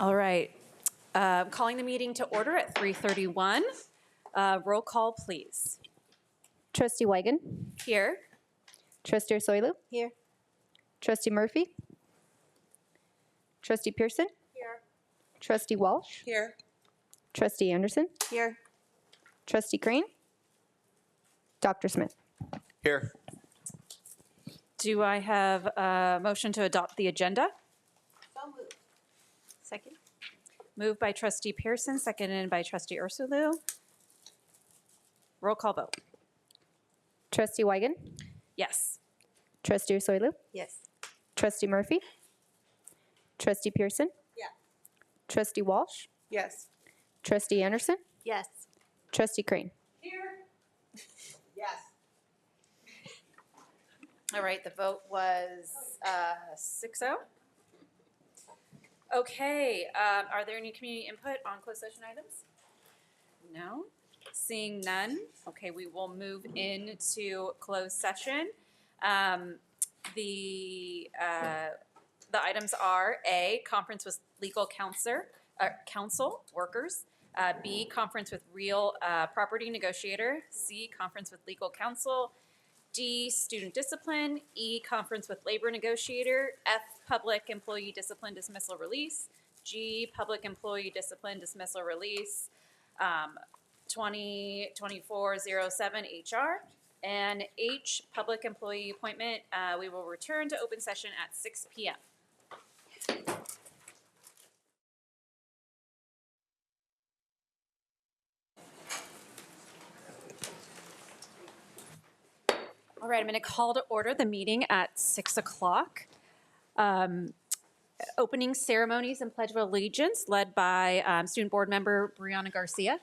All right. Calling the meeting to order at 3:31. Roll call, please. Trustee Weigand. Here. Trustee Soilu. Here. Trustee Murphy. Trustee Pearson. Here. Trustee Walsh. Here. Trustee Anderson. Here. Trustee Crane. Dr. Smith. Here. Do I have a motion to adopt the agenda? So moved. Second. Moved by Trustee Pearson, seconded by Trustee Ursulu. Roll call vote. Trustee Weigand. Yes. Trustee Soilu. Yes. Trustee Murphy. Trustee Pearson. Yeah. Trustee Walsh. Yes. Trustee Anderson. Yes. Trustee Crane. Here. Yes. All right, the vote was 6-0. Okay, are there any community input on closed session items? No? Seeing none, okay, we will move into closed session. The items are A, conference with legal counsel workers. B, conference with real property negotiator. C, conference with legal counsel. D, student discipline. E, conference with labor negotiator. F, public employee discipline dismissal release. G, public employee discipline dismissal release. 2024-07 HR. And H, public employee appointment. We will return to open session at 6 p.m. All right, I'm going to call to order the meeting at 6 o'clock. Opening ceremonies and Pledge of Allegiance led by student board member Brianna Garcia.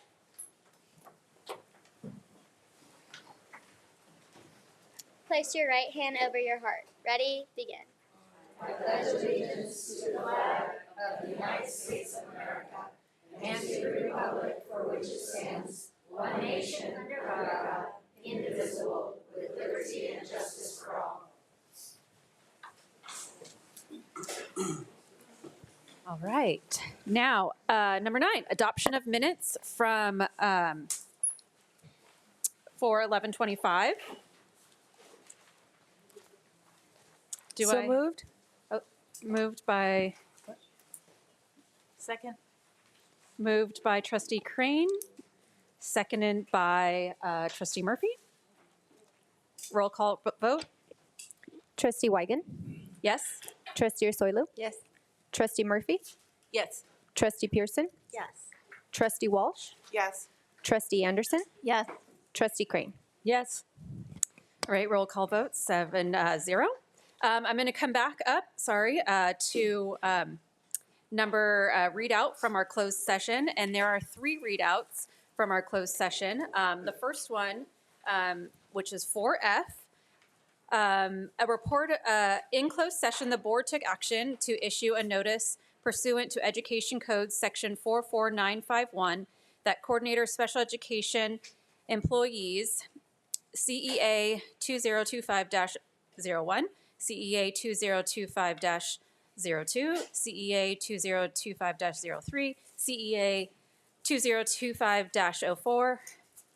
Place your right hand over your heart. Ready? Begin. I pledge allegiance to the flag of the United States of America and to the republic for which it stands, one nation, under God, indivisible, with liberty and justice for all. All right. Now, number 9, adoption of minutes from 4/11/25. Moved. Oh, moved by. Second. Moved by Trustee Crane, seconded by Trustee Murphy. Roll call vote. Trustee Weigand. Yes. Trustee Soilu. Yes. Trustee Murphy. Yes. Trustee Pearson. Yes. Trustee Walsh. Yes. Trustee Anderson. Yes. Trustee Crane. Yes. All right, roll call vote 7-0. I'm going to come back up, to number readout from our closed session. And there are 3 readouts from our closed session. The first one, which is 4F, a report in closed session, the board took action to issue a notice pursuant to Education Code section 44951 that coordinator special education employees CEA 2025-01, CEA 2025-02, CEA 2025-03, CEA 2025-04,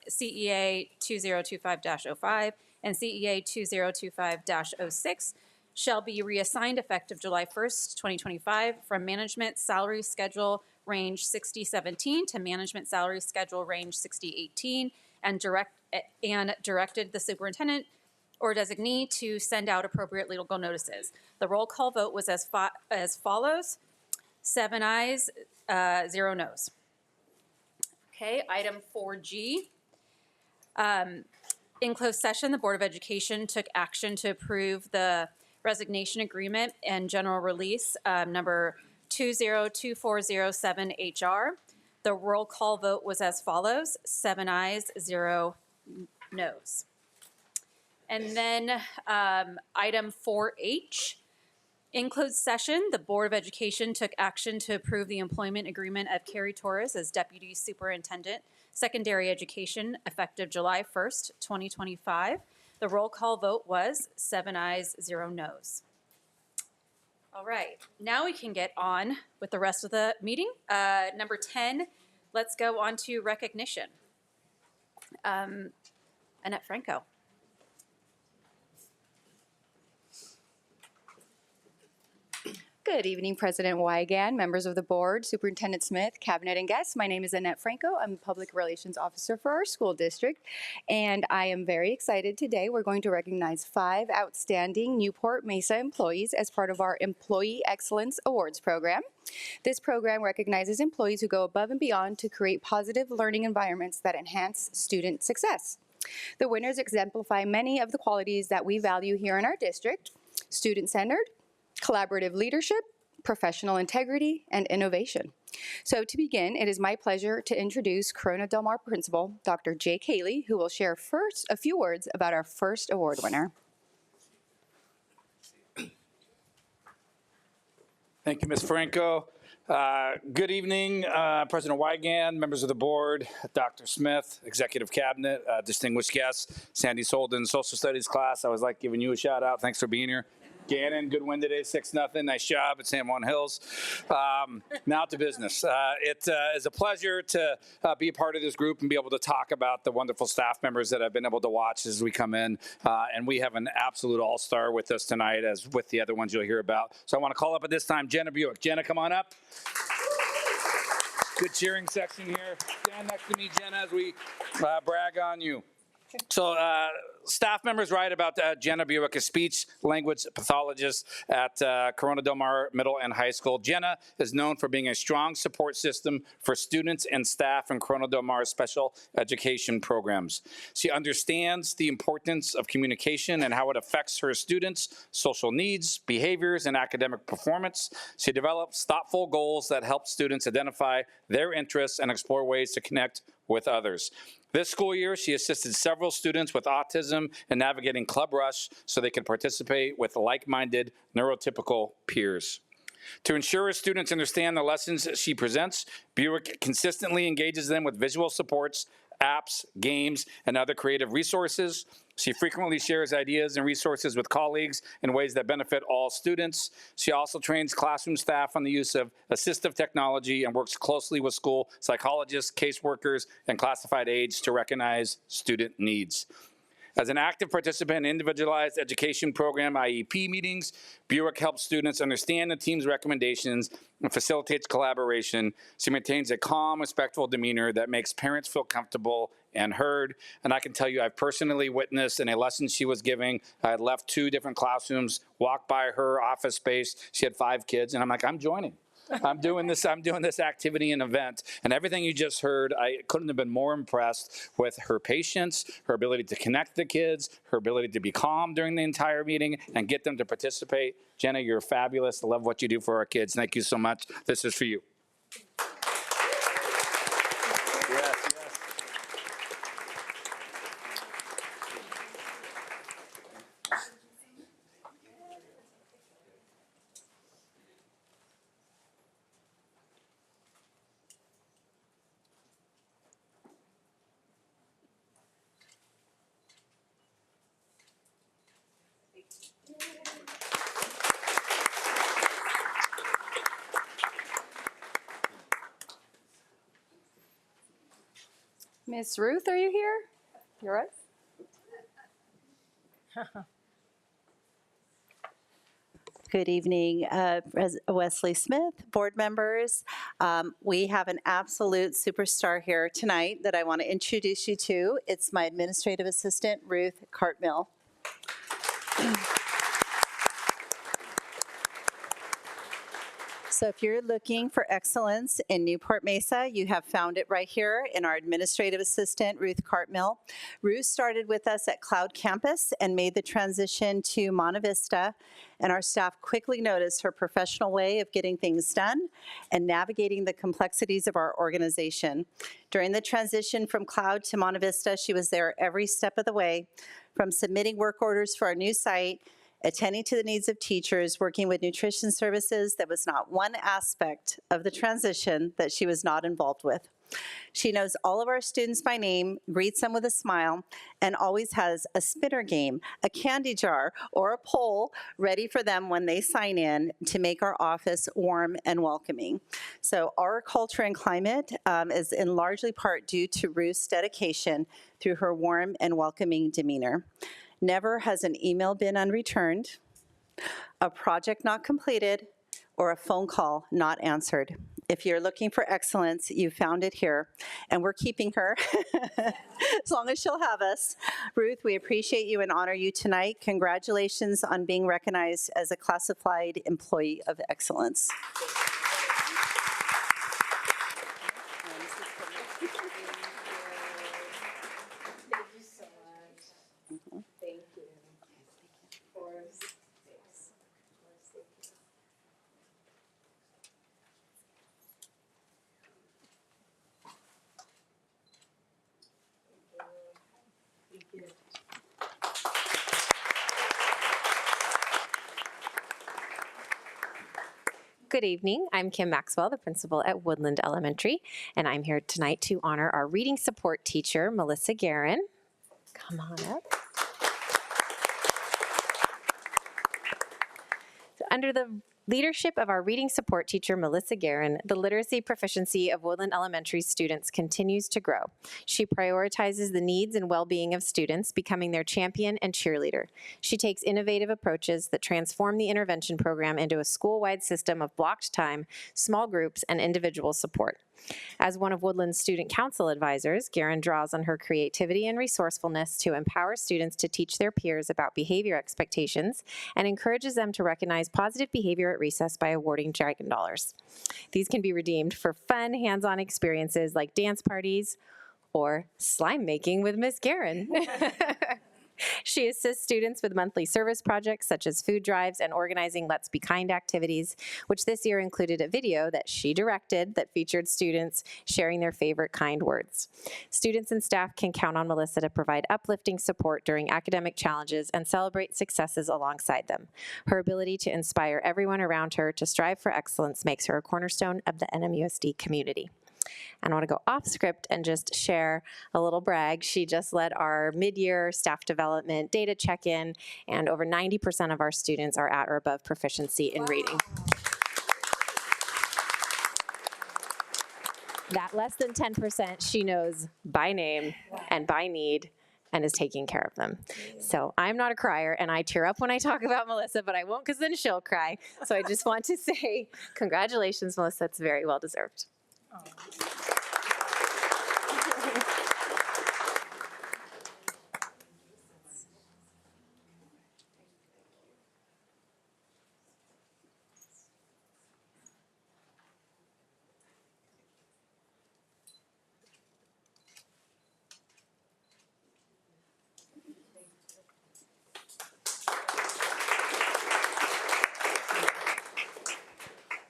CEA 2025-05, and CEA 2025-06 shall be reassigned effective July 1st, 2025 from management salary schedule range 6017 to management salary schedule range 6018 and directed the superintendent or designee to send out appropriate legal notices. The roll call vote was as follows: 7 ayes, 0 noes. Okay, item 4G. In closed session, the Board of Education took action to approve the resignation agreement and general release number 202407 HR. The roll call vote was as follows: 7 ayes, 0 noes. And then item 4H. In closed session, the Board of Education took action to approve the employment agreement of Kerrie Torres as Deputy Superintendent, Secondary Education, effective July 1st, 2025. The roll call vote was 7 ayes, 0 noes. All right, now we can get on with the rest of the meeting. Number 10, let's go on to recognition. Annette Franco. Good evening, President Wygand, members of the board, Superintendent Smith, cabinet, and guests. My name is Annette Franco. I'm Public Relations Officer for our school district, and I am very excited today. We're going to recognize 5 outstanding Newport-Mesa employees as part of our Employee Excellence Awards program. This program recognizes employees who go above and beyond to create positive learning environments that enhance student success. The winners exemplify many of the qualities that we value here in our district: student-centered, collaborative leadership, professional integrity, and innovation. So to begin, it is my pleasure to introduce Corona Del Mar Principal, Dr. Jake Haley, who will share first a few words about our first award winner. Thank you, Ms. Franco. Good evening, President Wygand, members of the board, Dr. Smith, Executive Cabinet, distinguished guests, Sandy Solden, Social Studies class. I was like giving you a shout out. Thanks for being here. Gannon, good win today, 6-0. Nice job at San Juan Hills. Now to business. It is a pleasure to be a part of this group and be able to talk about the wonderful staff members that I've been able to watch as we come in. And we have an absolute all-star with us tonight, as with the other ones you'll hear about. So I want to call up at this time Jenna Buick. Jenna, come on up. Good cheering section here. Stand next to me, Jenna, as we brag on you. So staff members write about Jenna Buick, a speech language pathologist at Corona Del Mar Middle and High School. Jenna is known for being a strong support system for students and staff in Corona Del Mar special education programs. She understands the importance of communication and how it affects her students' social needs, behaviors, and academic performance. She develops thoughtful goals that help students identify their interests and explore ways to connect with others. This school year, she assisted several students with autism in navigating Club Rush so they could participate with like-minded neurotypical peers. To ensure her students understand the lessons she presents, Buick consistently engages them with visual supports, apps, games, and other creative resources. She frequently shares ideas and resources with colleagues in ways that benefit all students. She also trains classroom staff on the use of assistive technology and works closely with school psychologists, caseworkers, and classified aides to recognize student needs. As an active participant in individualized education program IEP meetings, Buick helps students understand the team's recommendations and facilitates collaboration. She maintains a calm, respectful demeanor that makes parents feel comfortable and heard. And I can tell you, I've personally witnessed in a lesson she was giving, I had left 2 different classrooms, walked by her office space. She had 5 kids, and I'm like, I'm joining. I'm doing this activity and event. And everything you just heard, I couldn't have been more impressed with her patience, her ability to connect the kids, her ability to be calm during the entire meeting and get them to participate. Jenna, you're fabulous. I love what you do for our kids. Thank you so much. This is for you. Yes, yes. Miss Ruth, are you here? You're us? Good evening, Wesley Smith, board members. We have an absolute superstar here tonight that I want to introduce you to. It's my administrative assistant, Ruth Cartmill. So if you're looking for excellence in Newport-Mesa, you have found it right here in our administrative assistant, Ruth Cartmill. Ruth started with us at Cloud Campus and made the transition to Monte Vista, and our staff quickly noticed her professional way of getting things done and navigating the complexities of our organization. During the transition from Cloud to Monte Vista, she was there every step of the way, from submitting work orders for our new site, attending to the needs of teachers, working with nutrition services. There was not one aspect of the transition that she was not involved with. She knows all of our students by name, greets them with a smile, and always has a spinner game, a candy jar, or a poll ready for them when they sign in to make our office warm and welcoming. So our culture and climate is in largely part due to Ruth's dedication through her warm and welcoming demeanor. Never has an email been unreturned, a project not completed, or a phone call not answered. If you're looking for excellence, you found it here, and we're keeping her as long as she'll have us. Ruth, we appreciate you and honor you tonight. Congratulations on being recognized as a classified employee of excellence. Good evening. I'm Kim Maxwell, the principal at Woodland Elementary, and I'm here tonight to honor our reading support teacher, Melissa Guerin. Come on up. So under the leadership of our reading support teacher, Melissa Guerin, the literacy proficiency of Woodland Elementary students continues to grow. She prioritizes the needs and well-being of students, becoming their champion and cheerleader. She takes innovative approaches that transform the intervention program into a school-wide system of blocked time, small groups, and individual support. As one of Woodland's student council advisors, Guerin draws on her creativity and resourcefulness to empower students to teach their peers about behavior expectations and encourages them to recognize positive behavior at recess by awarding Dragon Dollars. These can be redeemed for fun, hands-on experiences like dance parties or slime making with Miss Guerin. She assists students with monthly service projects such as food drives and organizing Let's Be Kind activities, which this year included a video that she directed that featured students sharing their favorite kind words. Students and staff can count on Melissa to provide uplifting support during academic challenges and celebrate successes alongside them. Her ability to inspire everyone around her to strive for excellence makes her a cornerstone of the NMUSD community. And I want to go off script and just share a little brag. She just led our mid-year staff development data check-in, and over 90% of our students are at or above proficiency in reading. That less than 10% she knows by name and by need and is taking care of them. So I'm not a crier, and I tear up when I talk about Melissa, but I won't because then she'll cry. So I just want to say congratulations, Melissa. It's very well deserved.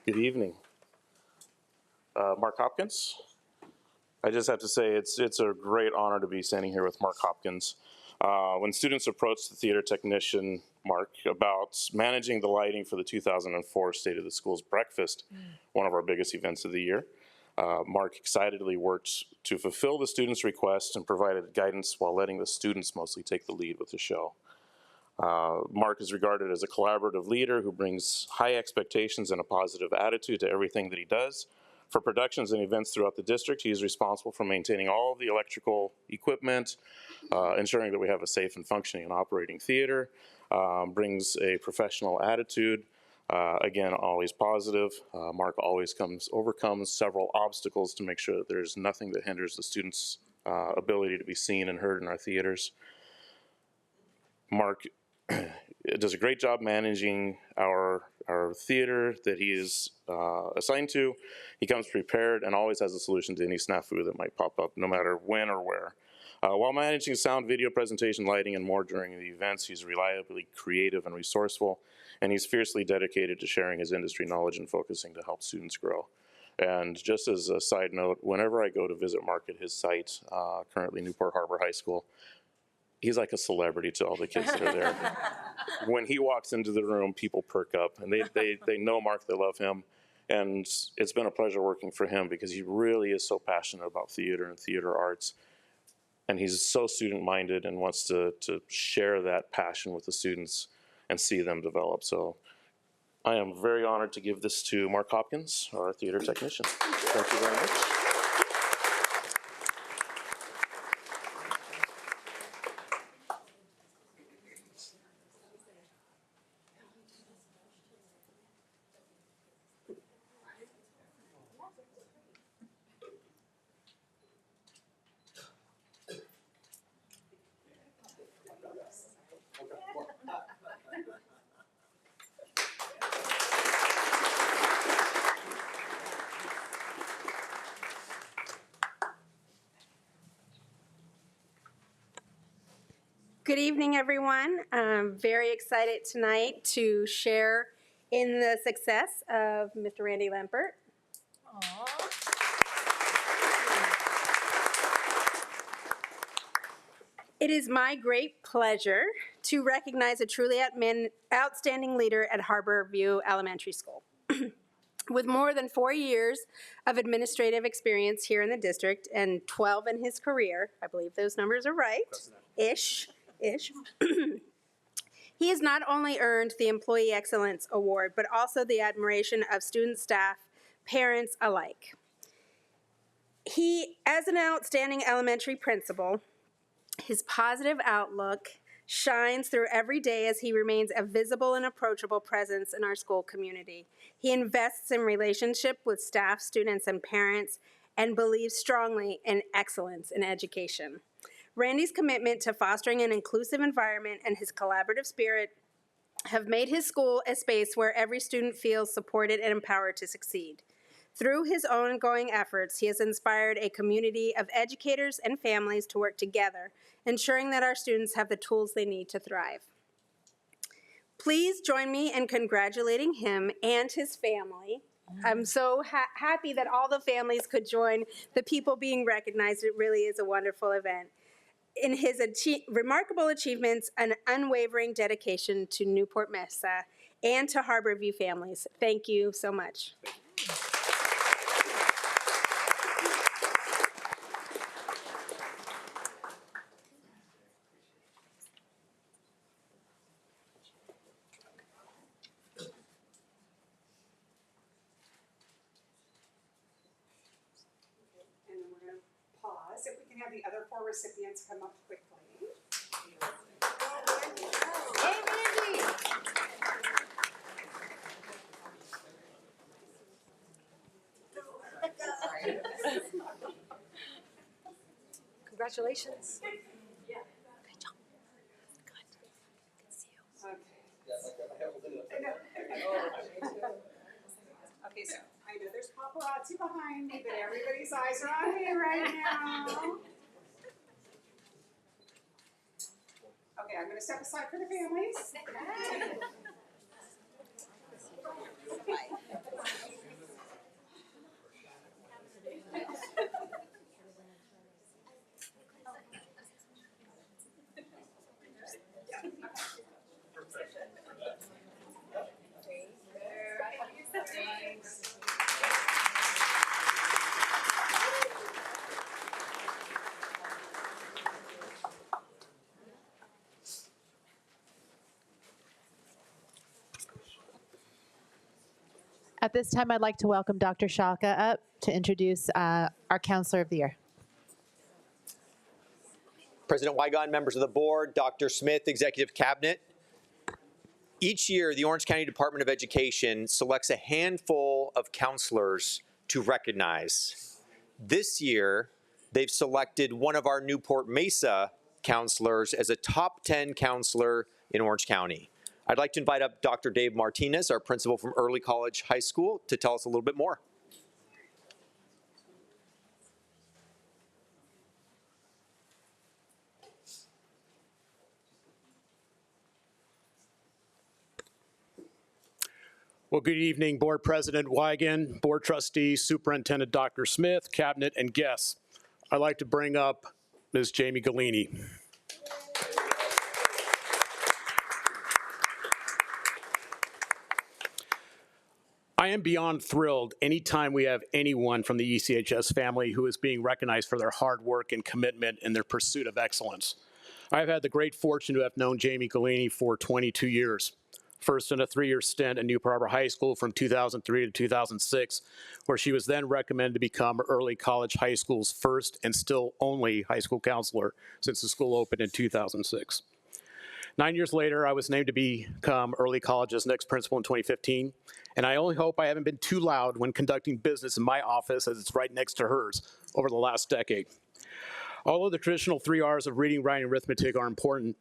Good evening. Mark Hopkins. I just have to say it's a great honor to be standing here with Mark Hopkins. When students approached the theater technician, Mark, about managing the lighting for the 2004 State of the Schools breakfast, one of our biggest events of the year, Mark excitedly worked to fulfill the students' request and provided guidance while letting the students mostly take the lead with the show. Mark is regarded as a collaborative leader who brings high expectations and a positive attitude to everything that he does. For productions and events throughout the district, he is responsible for maintaining all of the electrical equipment, ensuring that we have a safe and functioning and operating theater, brings a professional attitude, again, always positive. Mark always overcomes several obstacles to make sure that there's nothing that hinders the students' ability to be seen and heard in our theaters. Mark does a great job managing our theater that he is assigned to. He comes prepared and always has a solution to any snafu that might pop up, no matter when or where. While managing sound, video presentation, lighting, and more during the events, he's reliably creative and resourceful, and he's fiercely dedicated to sharing his industry knowledge and focusing to help students grow. And just as a side note, whenever I go to visit Mark at his site, currently Newport Harbor High School, he's like a celebrity to all the kids that are there. When he walks into the room, people perk up, and they know Mark, they love him, And it's been a pleasure working for him because he really is so passionate about theater and theater arts. And he's so student-minded and wants to share that passion with the students and see them develop. So I am very honored to give this to Mark Hopkins, our theater technician. Thank you very much. Good evening, everyone. I'm very excited tonight to share in the success of Mr. Randy Lampert. It is my great pleasure to recognize a truly outstanding leader at Harbor View Elementary School. With more than 4 years of administrative experience here in the district and 12 in his career, I believe those numbers are right, ish. He has not only earned the Employee Excellence Award, but also the admiration of students, staff, parents alike. He, as an outstanding elementary principal, his positive outlook shines through every day as he remains a visible and approachable presence in our school community. He invests in relationship with staff, students, and parents, and believes strongly in excellence in education. Randy's commitment to fostering an inclusive environment and his collaborative spirit have made his school a space where every student feels supported and empowered to succeed. Through his ongoing efforts, he has inspired a community of educators and families to work together, ensuring that our students have the tools they need to thrive. Please join me in congratulating him and his family. I'm so happy that all the families could join the people being recognized. It really is a wonderful event. In his remarkable achievements and unwavering dedication to Newport-Mesa and to Harbor View families. Thank you so much. And then we're going to pause. If we can have the other 4 recipients come up quickly. Congratulations. Okay, so I know there's paparazzi behind me, but everybody's eyes are on me right now. Okay, I'm going to step aside for the families. At this time, I'd like to welcome Dr. Shaka up to introduce our Counselor of the Year. President Wygon, members of the board, Dr. Smith, Executive Cabinet. Each year, the Orange County Department of Education selects a handful of counselors to recognize. This year, they've selected one of our Newport-Mesa counselors as a top 10 counselor in Orange County. I'd like to invite up Dr. Dave Martinez, our principal from Early College High School, to tell us a little bit more. Well, good evening, Board President Wygan, Board Trustee, Superintendent Dr. Smith, Cabinet, and guests. I'd like to bring up Ms. Jamie Galini. I am beyond thrilled anytime we have anyone from the ECHS family who is being recognized for their hard work and commitment in their pursuit of excellence. I've had the great fortune to have known Jamie Galini for 22 years. First in a 3-year stint at Newport Harbor High School from 2003 to 2006, where she was then recommended to become Early College High School's first and still only high school counselor since the school opened in 2006. 9 years later, I was named to become Early College's next principal in 2015, and I only hope I haven't been too loud when conducting business in my office as it's right next to hers over the last decade. Although the traditional 3 R's of reading, writing, and arithmetic are important,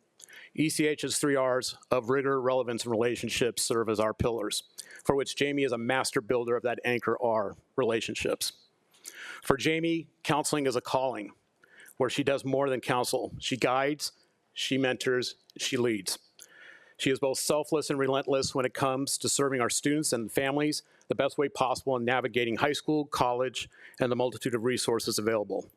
ECH's 3 R's of rigor, relevance, and relationships serve as our pillars, for which Jamie is a master builder of that anchor R, relationships. For Jamie, counseling is a calling, where she does more than counsel. She guides, she mentors, she leads. She is both selfless and relentless when it comes to serving our students and families the best way possible in navigating high school, college, and the multitude of resources available.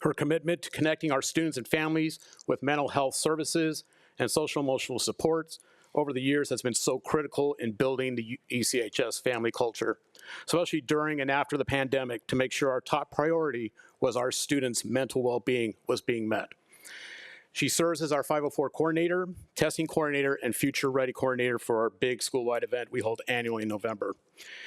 Her commitment to connecting our students and families with mental health services and social emotional supports over the years has been so critical in building the ECHS family culture, especially during and after the pandemic, to make sure our top priority was our students' mental well-being was being met. She serves as our 504 coordinator, testing coordinator, and future ready coordinator for our big school-wide event we hold annually in November.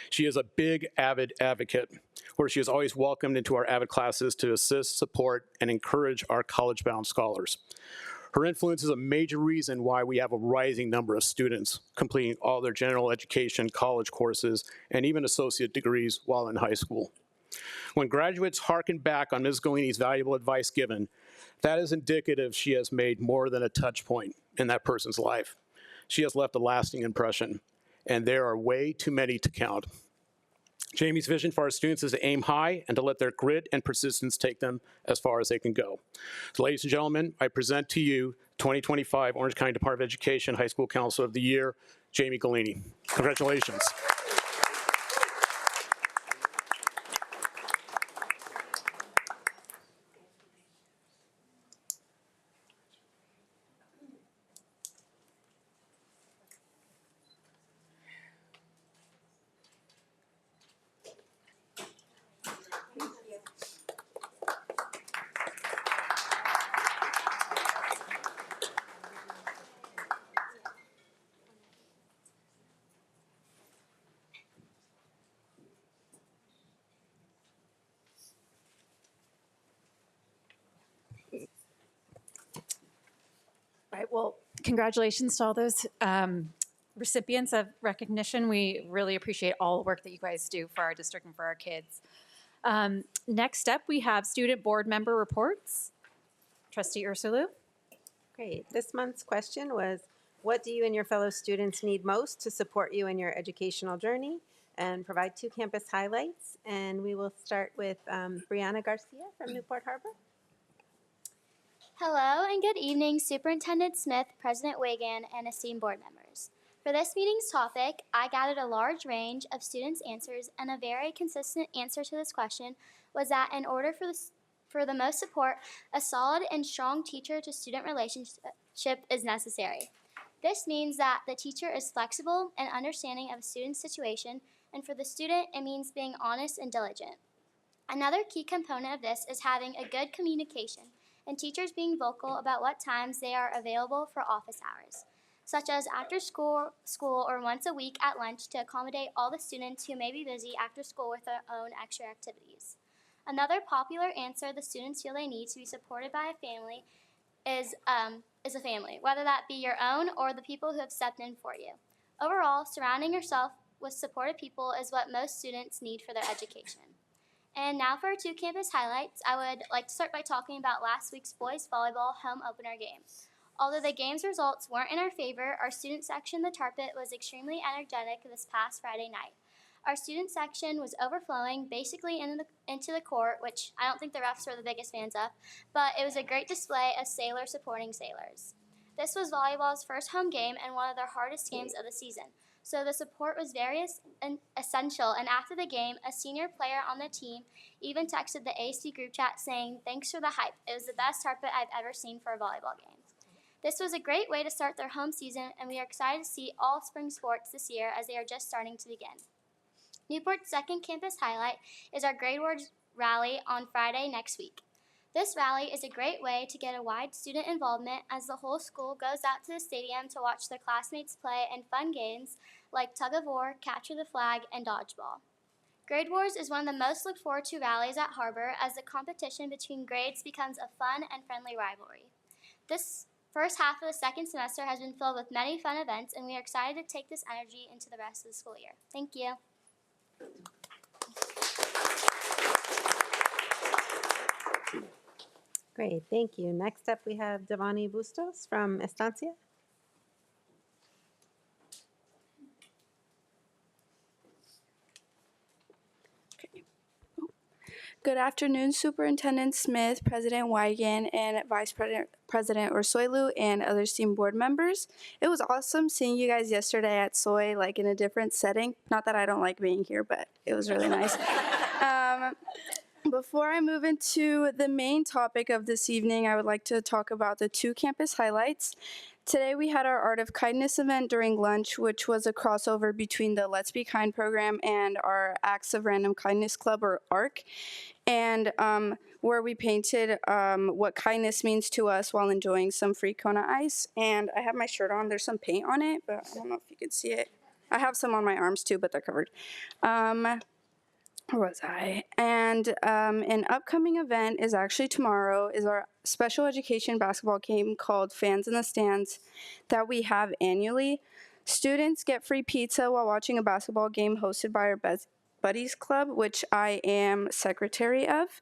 She is a big AVID advocate, where she is always welcomed into our AVID classes to assist, support, and encourage our college-bound scholars. Her influence is a major reason why we have a rising number of students completing all their general education, college courses, and even associate degrees while in high school. When graduates hearken back on Ms. Galini's valuable advice given, that is indicative she has made more than a touch point in that person's life. She has left a lasting impression, and there are way too many to count. Jamie's vision for our students is to aim high and to let their grit and persistence take them as far as they can go. So, ladies and gentlemen, I present to you 2025 Orange County Department of Education High School Counselor of the Year, Jamie Galini. Congratulations. All right, well, congratulations to all those recipients of recognition. We really appreciate all the work that you guys do for our district and for our kids. Next up, we have student board member reports. Trustee Ursulou. Great. This month's question was, what do you and your fellow students need most to support you in your educational journey? And provide 2 campus highlights. And we will start with Brianna Garcia from Newport Harbor. Hello and good evening, Superintendent Smith, President Wigan, and esteemed board members. For this meeting's topic, I gathered a large range of students' answers, and a very consistent answer to this question was that in order for the most support, a solid and strong teacher-to-student relationship is necessary. This means that the teacher is flexible and understanding of a student's situation, and for the student, it means being honest and diligent. Another key component of this is having a good communication, and teachers being vocal about what times they are available for office hours, such as after school or once a week at lunch to accommodate all the students who may be busy after school with their own extra activities. Another popular answer the students feel they need to be supported by a family is a family, whether that be your own or the people who have stepped in for you. Overall, surrounding yourself with supportive people is what most students need for their education. And now for our 2 campus highlights, I would like to start by talking about last week's boys volleyball home opener game. Although the game's results weren't in our favor, our student section, the Tarpit, was extremely energetic this past Friday night. Our student section was overflowing basically into the court, which I don't think the refs were the biggest fans of, but it was a great display of sailors supporting sailors. This was volleyball's first home game and one of their hardest games of the season, so the support was very essential, and after the game, a senior player on the team even texted the AC group chat saying, "Thanks for the hype. It was the best Tarpit I've ever seen for a volleyball game." This was a great way to start their home season, and we are excited to see all spring sports this year as they are just starting to begin. Newport's second campus highlight is our Grade Wars rally on Friday next week. This rally is a great way to get a wide student involvement as the whole school goes out to the stadium to watch their classmates play in fun games like tug of war, capture the flag, and dodgeball. Grade Wars is one of the most looked forward to rallies at Harbor as the competition between grades becomes a fun and friendly rivalry. This first half of the second semester has been filled with many fun events, and we are excited to take this energy into the rest of the school year. Thank you. Great, thank you. Next up, we have Devani Bustos from Estancia. Good afternoon, Superintendent Smith, President Wigan, and Vice President Orsoilu, and other esteemed board members. It was awesome seeing you guys yesterday at Soy, like in a different setting. Not that I don't like being here, but it was really nice. Before I move into the main topic of this evening, I would like to talk about the 2 campus highlights. Today we had our Art of Kindness event during lunch, which was a crossover between the Let's Be Kind program and our Acts of Random Kindness Club, or ARC, and where we painted what kindness means to us while enjoying some free Kona ice. And I have my shirt on. There's some paint on it, but I don't know if you can see it. I have some on my arms too, but they're covered. Where was I? And an upcoming event is actually tomorrow, is our special education basketball game called Fans in the Stands that we have annually. Students get free pizza while watching a basketball game hosted by our Buddies Club, which I am secretary of.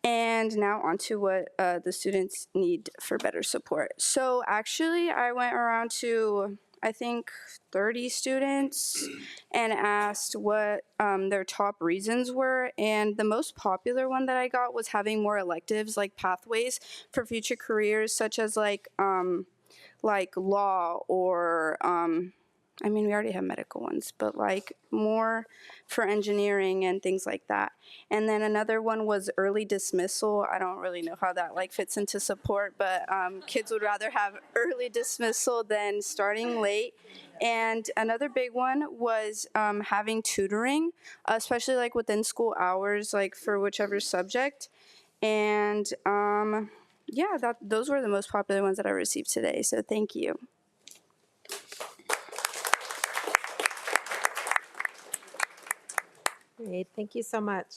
And now on to what the students need for better support. So actually, I went around to, I think, 30 students and asked what their top reasons were, and the most popular one that I got was having more electives, like pathways for future careers, such as like law, or I mean, we already have medical ones, but like more for engineering and things like that. And then another one was early dismissal. I don't really know how that like fits into support, but kids would rather have early dismissal than starting late. And another big one was having tutoring, especially like within school hours, like for whichever subject. And yeah, those were the most popular ones that I received today. So thank you. Great, thank you so much.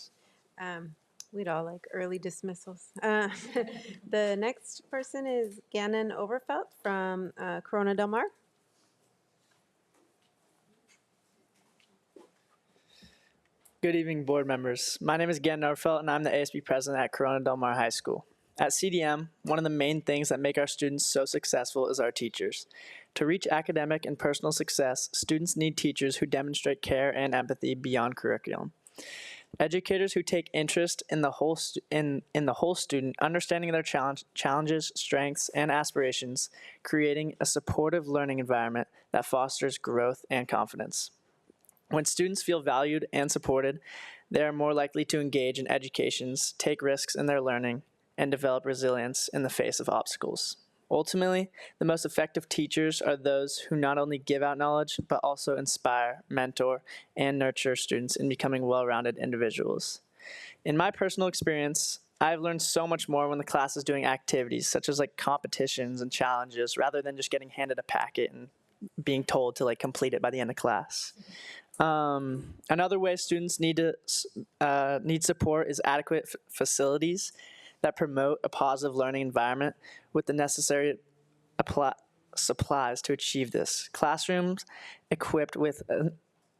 We'd all like early dismissals. The next person is Gannon Overfelt from Corona Del Mar. Good evening, board members. My name is Gannon Overfelt, and I'm the ASB president at Corona Del Mar High School. At CDM, one of the main things that make our students so successful is our teachers. To reach academic and personal success, students need teachers who demonstrate care and empathy beyond curriculum. Educators who take interest in the whole student, understanding their challenges, strengths, and aspirations, creating a supportive learning environment that fosters growth and confidence. When students feel valued and supported, they are more likely to engage in educations, take risks in their learning, and develop resilience in the face of obstacles. Ultimately, the most effective teachers are those who not only give out knowledge, but also inspire, mentor, and nurture students in becoming well-rounded individuals. In my personal experience, I've learned so much more when the class is doing activities such as like competitions and challenges, rather than just getting handed a packet and being told to like complete it by the end of class. Another way students need support is adequate facilities that promote a positive learning environment with the necessary supplies to achieve this. Classrooms equipped with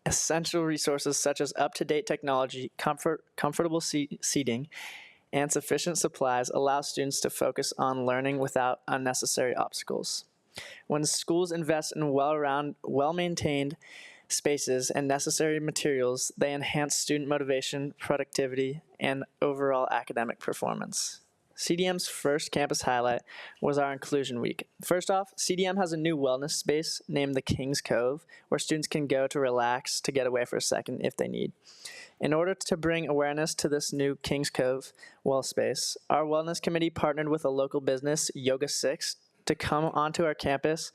essential resources such as up-to-date technology, comfortable seating, and sufficient supplies allow students to focus on learning without unnecessary obstacles. When schools invest in well-maintained spaces and necessary materials, they enhance student motivation, productivity, and overall academic performance. CDM's first campus highlight was our Inclusion Week. First off, CDM has a new wellness space named the King's Cove, where students can go to relax, to get away for a second if they need. In order to bring awareness to this new King's Cove well space, our wellness committee partnered with a local business, Yoga 6, to come onto our campus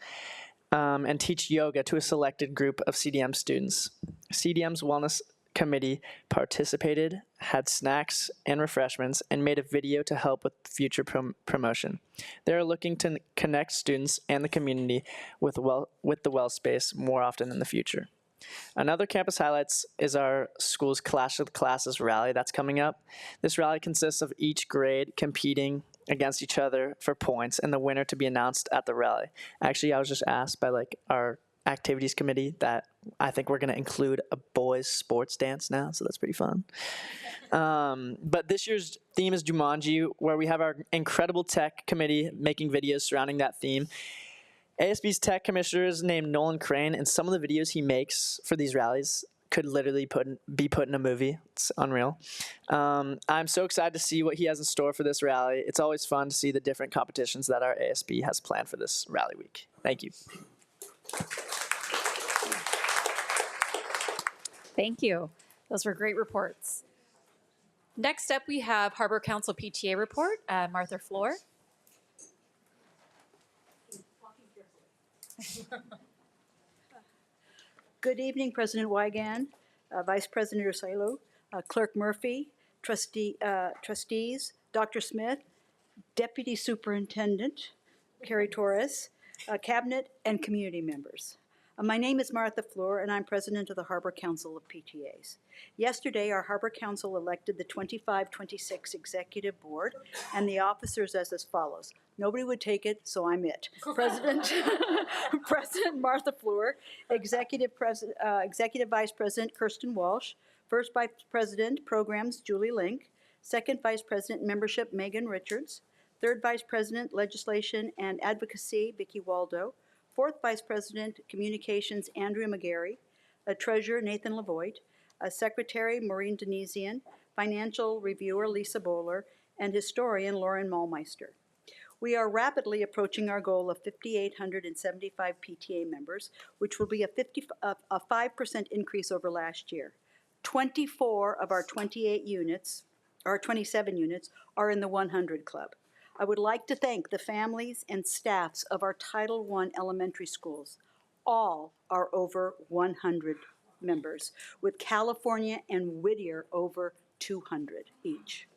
and teach yoga to a selected group of CDM students. CDM's wellness committee participated, had snacks and refreshments, and made a video to help with future promotion. They are looking to connect students and the community with the well space more often in the future. Another campus highlights is our school's Clash of the Classes rally that's coming up. This rally consists of each grade competing against each other for points and the winner to be announced at the rally. Actually, I was just asked by our activities committee that I think we're going to include a boys sports dance now, so that's pretty fun. But this year's theme is Jumanji, where we have our incredible tech committee making videos surrounding that theme. ASB's tech commissioner is named Nolan Crane, and some of the videos he makes for these rallies could literally be put in a movie. It's unreal. I'm so excited to see what he has in store for this rally. It's always fun to see the different competitions that our ASB has planned for this rally week. Thank you. Thank you. Those were great reports. Next up, we have Harbor Council PTA report. Martha Floor. Good evening, President Wygand, Vice President Ursulo, Clerk Murphy, trustees, Dr. Smith, Deputy Superintendent Kerrie Torres, Cabinet, and community members. My name is Martha Floor, and I'm President of the Harbor Council of PTAs. Yesterday, our Harbor Council elected the 25-26 Executive Board and the officers as follows. Nobody would take it, so I'm it. President Martha Floor, Executive Vice President Kirsten Walsh, First Vice President Programs Julie Link, Second Vice President Membership Megan Richards, Third Vice President Legislation and Advocacy Vicki Waldo, Fourth Vice President Communications Andrea McGarry, Treasurer Nathan Lavoie, Secretary Maureen Denisian, Financial Reviewer Lisa Bowler, and Historian Lauren Maulmeister. We are rapidly approaching our goal of 5,875 PTA members, which will be a 5% increase over last year. 24 of our 27 units are in the 100 Club. I would like to thank the families and staffs of our Title I elementary schools. All are over 100 members, with California and Whittier over 200 each.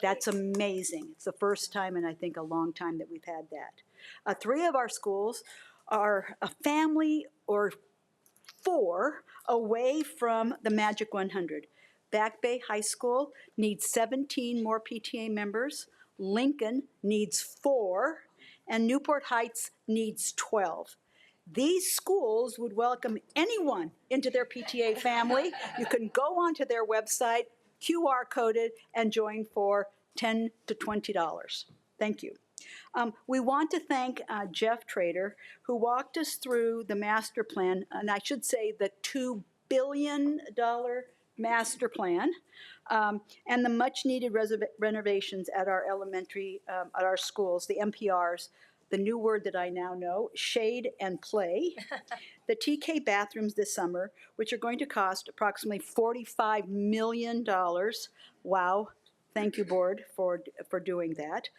That's amazing. It's the first time in, I think, a long time that we've had that. 3 of our schools are a family or 4 away from the magic 100. Back Bay High School needs 17 more PTA members. Lincoln needs 4, and Newport Heights needs 12. These schools would welcome anyone into their PTA family. You can go onto their website, QR coded, and join for $10 to $20. Thank you. We want to thank Jeff Trader, who walked us through the master plan, and I should say the $2 billion master plan, and the much-needed renovations at our elementary, at our schools, the MPRs, the new word that I now know, shade and play, the TK bathrooms this summer, which are going to cost approximately $45 million. Wow. Thank you, board, for doing that.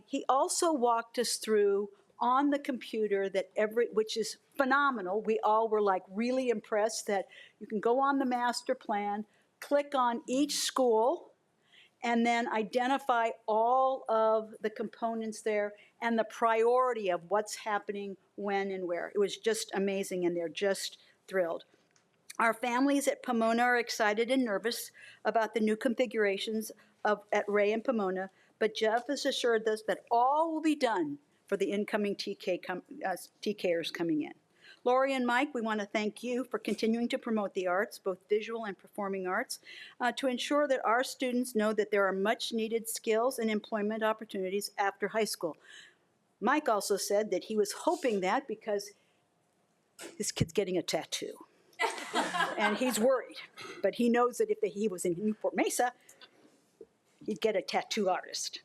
He also walked us through on the computer which is phenomenal. We all were really impressed that you can go on the master plan, click on each school, and then identify all of the components there and the priority of what's happening when and where. It was just amazing, and they're just thrilled. Our families at Pomona are excited and nervous about the new configurations at Ray and Pomona, but Jeff has assured us that all will be done for the incoming TKers coming in. Lori and Mike, we want to thank you for continuing to promote the arts, both visual and performing arts, to ensure that our students know that there are much needed skills and employment opportunities after high school. Mike also said that he was hoping that because his kid's getting a tattoo. And he's worried, but he knows that if he was in Newport-Mesa, he'd get a tattoo artist.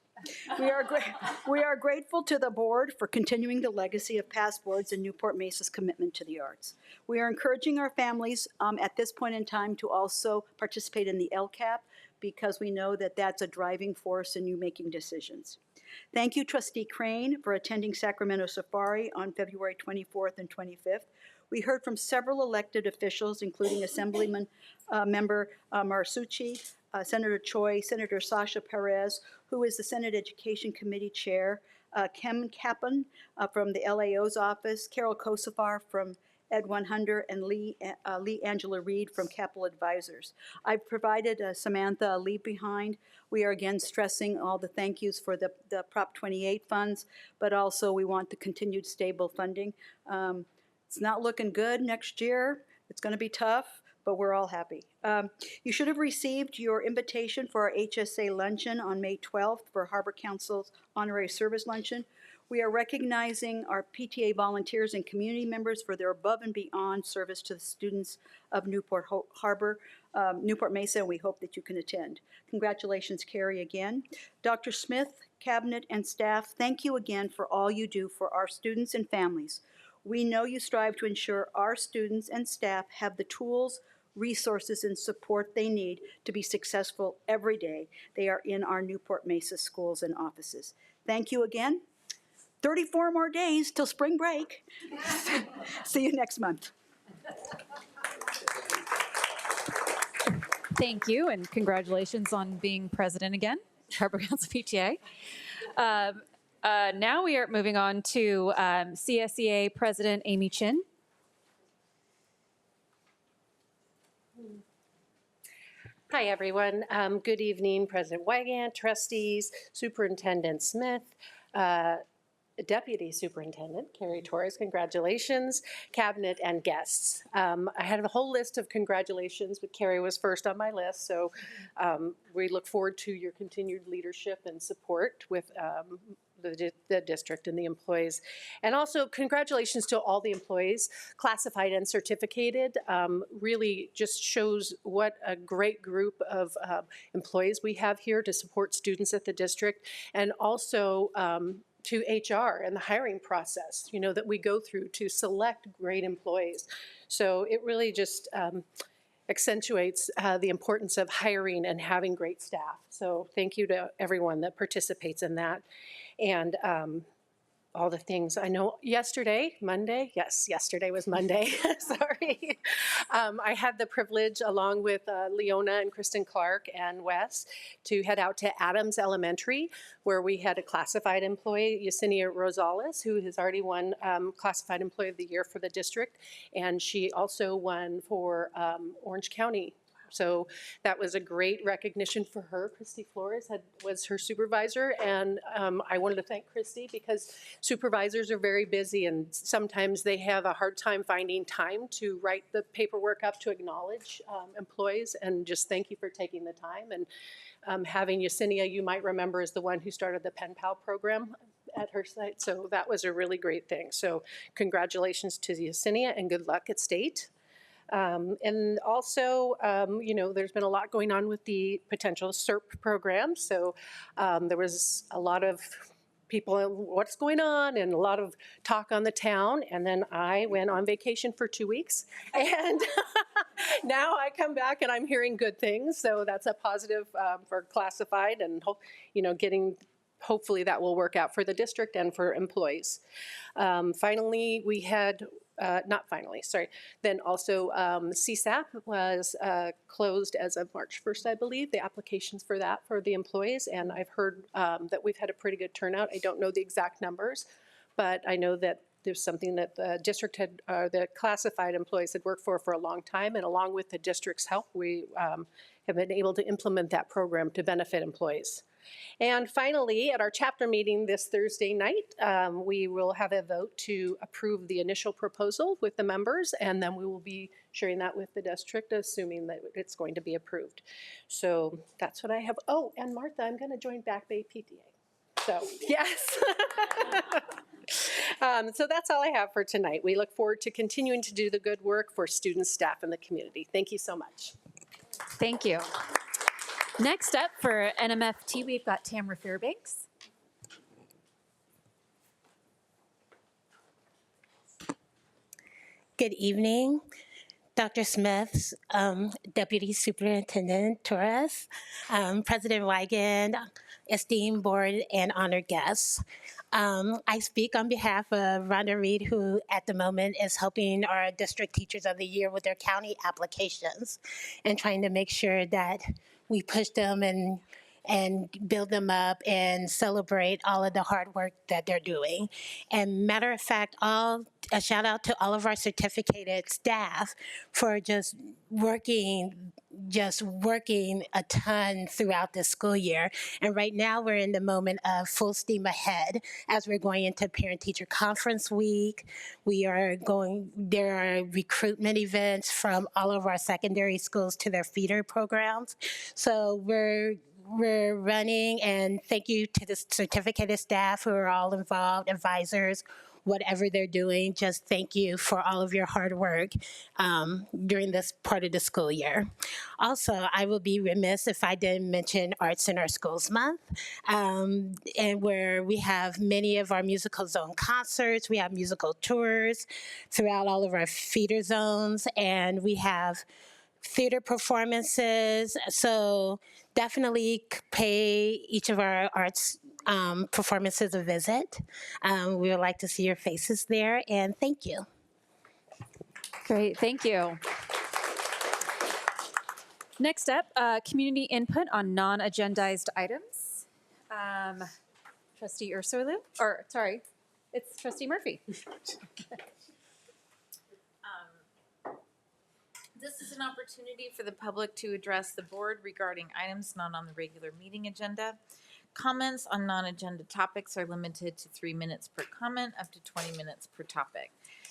We are grateful to the board for continuing the legacy of past boards and Newport-Mesa's commitment to the arts. We are encouraging our families at this point in time to also participate in the LCAP because we know that that's a driving force in you making decisions. Thank you, Trustee Crane, for attending Sacramento Safari on February 24th and 25th. We heard from several elected officials, including Assemblyman Member Marsucci, Senator Choi, Senator Sasha Perez, who is the Senate Education Committee Chair, Kem Kaplan from the LAO's office, Carol Kosafar from Ed 100, and Lee Angela Reed from Capital Advisors. I've provided Samantha a leave behind. We are again stressing all the thank yous for the Prop 28 funds, but also we want the continued stable funding. It's not looking good next year. It's going to be tough, but we're all happy. You should have received your invitation for our HSA luncheon on May 12th for Harbor Council's Honorary Service Luncheon. We are recognizing our PTA volunteers and community members for their above and beyond service to the students of Newport-Mesa, and we hope that you can attend. Congratulations, Kerrie, again. Dr. Smith, Cabinet, and staff, thank you again for all you do for our students and families. We know you strive to ensure our students and staff have the tools, resources, and support they need to be successful every day they are in our Newport-Mesa schools and offices. Thank you again. 34 more days till spring break. See you next month. Thank you, and congratulations on being president again, Harbor Council PTA. Now we are moving on to CSEA President Amy Chin. Hi, everyone. Good evening, President Wygant, trustees, Superintendent Smith, Deputy Superintendent Kerrie Torres, congratulations, Cabinet, and guests. I had a whole list of congratulations, but Kerrie was first on my list, so we look forward to your continued leadership and support with the district and the employees. And also congratulations to all the employees, classified and certificated. Really just shows what a great group of employees we have here to support students at the district, and also to HR and the hiring process, you know, that we go through to select great employees. So it really just accentuates the importance of hiring and having great staff. So thank you to everyone that participates in that. And all the things. I know yesterday, Monday, yes, yesterday was Monday, sorry. I had the privilege, along with Leona and Kristen Clark and Wes, to head out to Adams Elementary, where we had a classified employee, Yesenia Rosales, who has already won Classified Employee of the Year for the district, and she also won for Orange County. So that was a great recognition for her. Christy Flores was her supervisor, and I wanted to thank Christy because supervisors are very busy and sometimes they have a hard time finding time to write the paperwork up to acknowledge employees, and just thank you for taking the time. And having Yesenia, you might remember, is the one who started the Pen Pal program at her site, so that was a really great thing. So congratulations to Yesenia and good luck at state. And also, you know, there's been a lot going on with the potential CERP program. So there was a lot of people, what's going on, and a lot of talk on the town. And then I went on vacation for 2 weeks. And now I come back and I'm hearing good things. So that's a positive for classified, and you know, hopefully that will work out for the district and for employees. Finally, we had then also CSAP was closed as of March 1st, I believe, the applications for that for the employees. And I've heard that we've had a pretty good turnout. I don't know the exact numbers, but I know that there's something that the district had, the classified employees had worked for a long time. And along with the district's help, we have been able to implement that program to benefit employees. And finally, at our chapter meeting this Thursday night, we will have a vote to approve the initial proposal with the members, and then we will be sharing that with the district, assuming that it's going to be approved. So that's what I have. Oh, and Martha, I'm going to join Back Bay PTA. So, yes. So that's all I have for tonight. We look forward to continuing to do the good work for students, staff, and the community. Thank you so much. Thank you. Next up for NMFT, we've got Tamara Fairbanks. Good evening. Dr. Smith, Deputy Superintendent Torres, President Wiegand, esteemed board and honored guests. I speak on behalf of Rhonda Reed, who at the moment is helping our District Teachers of the Year with their county applications and trying to make sure that we push them and build them up and celebrate all of the hard work that they're doing. And matter of fact, a shout out to all of our certificated staff for just working a ton throughout the school year. And right now we're in the moment of full steam ahead as we're going into parent-teacher conference week. There are recruitment events from all of our secondary schools to their feeder programs. So we're running, and thank you to the certificated staff who are all involved, advisors, whatever they're doing. Just thank you for all of your hard work during this part of the school year. Also, I will be remiss if I didn't mention Arts in Our Schools Month, and where we have many of our musical zone concerts, we have musical tours throughout all of our feeder zones, and we have theater performances. So definitely pay each of our arts performances a visit. We would like to see your faces there, and thank you. Great, thank you. Next up, community input on non-agendized items. Trustee Ursulou, or sorry, it's Trustee Murphy. This is an opportunity for the public to address the board regarding items not on the regular meeting agenda. Comments on non-agenda topics are limited to 3 minutes per comment, up to 20 minutes per topic.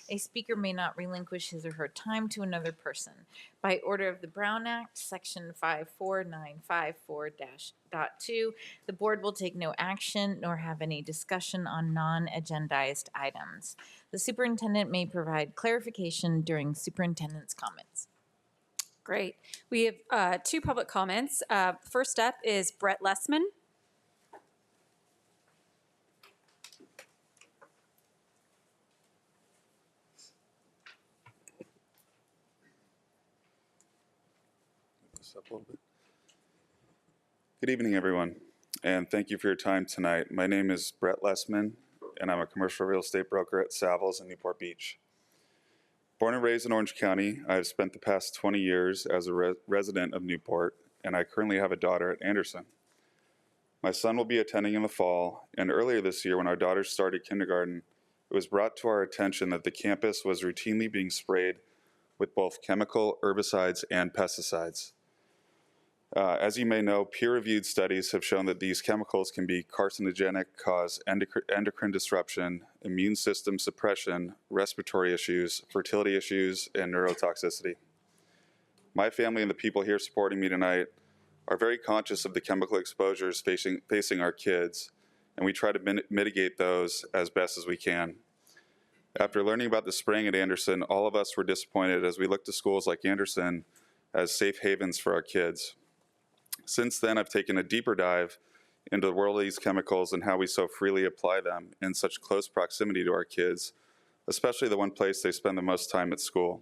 A speaker may not relinquish his or her time to another person. By order of the Brown Act, Section 54954-.2, the board will take no action nor have any discussion on non-agendized items. The superintendent may provide clarification during superintendent's comments. Great. We have two public comments. First up is Brett Lessman. Up a little bit. Good evening, everyone, and thank you for your time tonight. My name is Brett Lessman, and I'm a commercial real estate broker at Savills in Newport Beach. Born and raised in Orange County, I have spent the past 20 years as a resident of Newport, and I currently have a daughter at Anderson. My son will be attending in the fall, and earlier this year when our daughter started kindergarten, it was brought to our attention that the campus was routinely being sprayed with both chemical herbicides and pesticides. As you may know, peer-reviewed studies have shown that these chemicals can be carcinogenic, cause endocrine disruption, immune system suppression, respiratory issues, fertility issues, and neurotoxicity. My family and the people here supporting me tonight are very conscious of the chemical exposures facing our kids, and we try to mitigate those as best as we can. After learning about the spraying at Anderson, all of us were disappointed as we looked to schools like Anderson as safe havens for our kids. Since then, I've taken a deeper dive into the world of these chemicals and how we so freely apply them in such close proximity to our kids, especially the one place they spend the most time at school.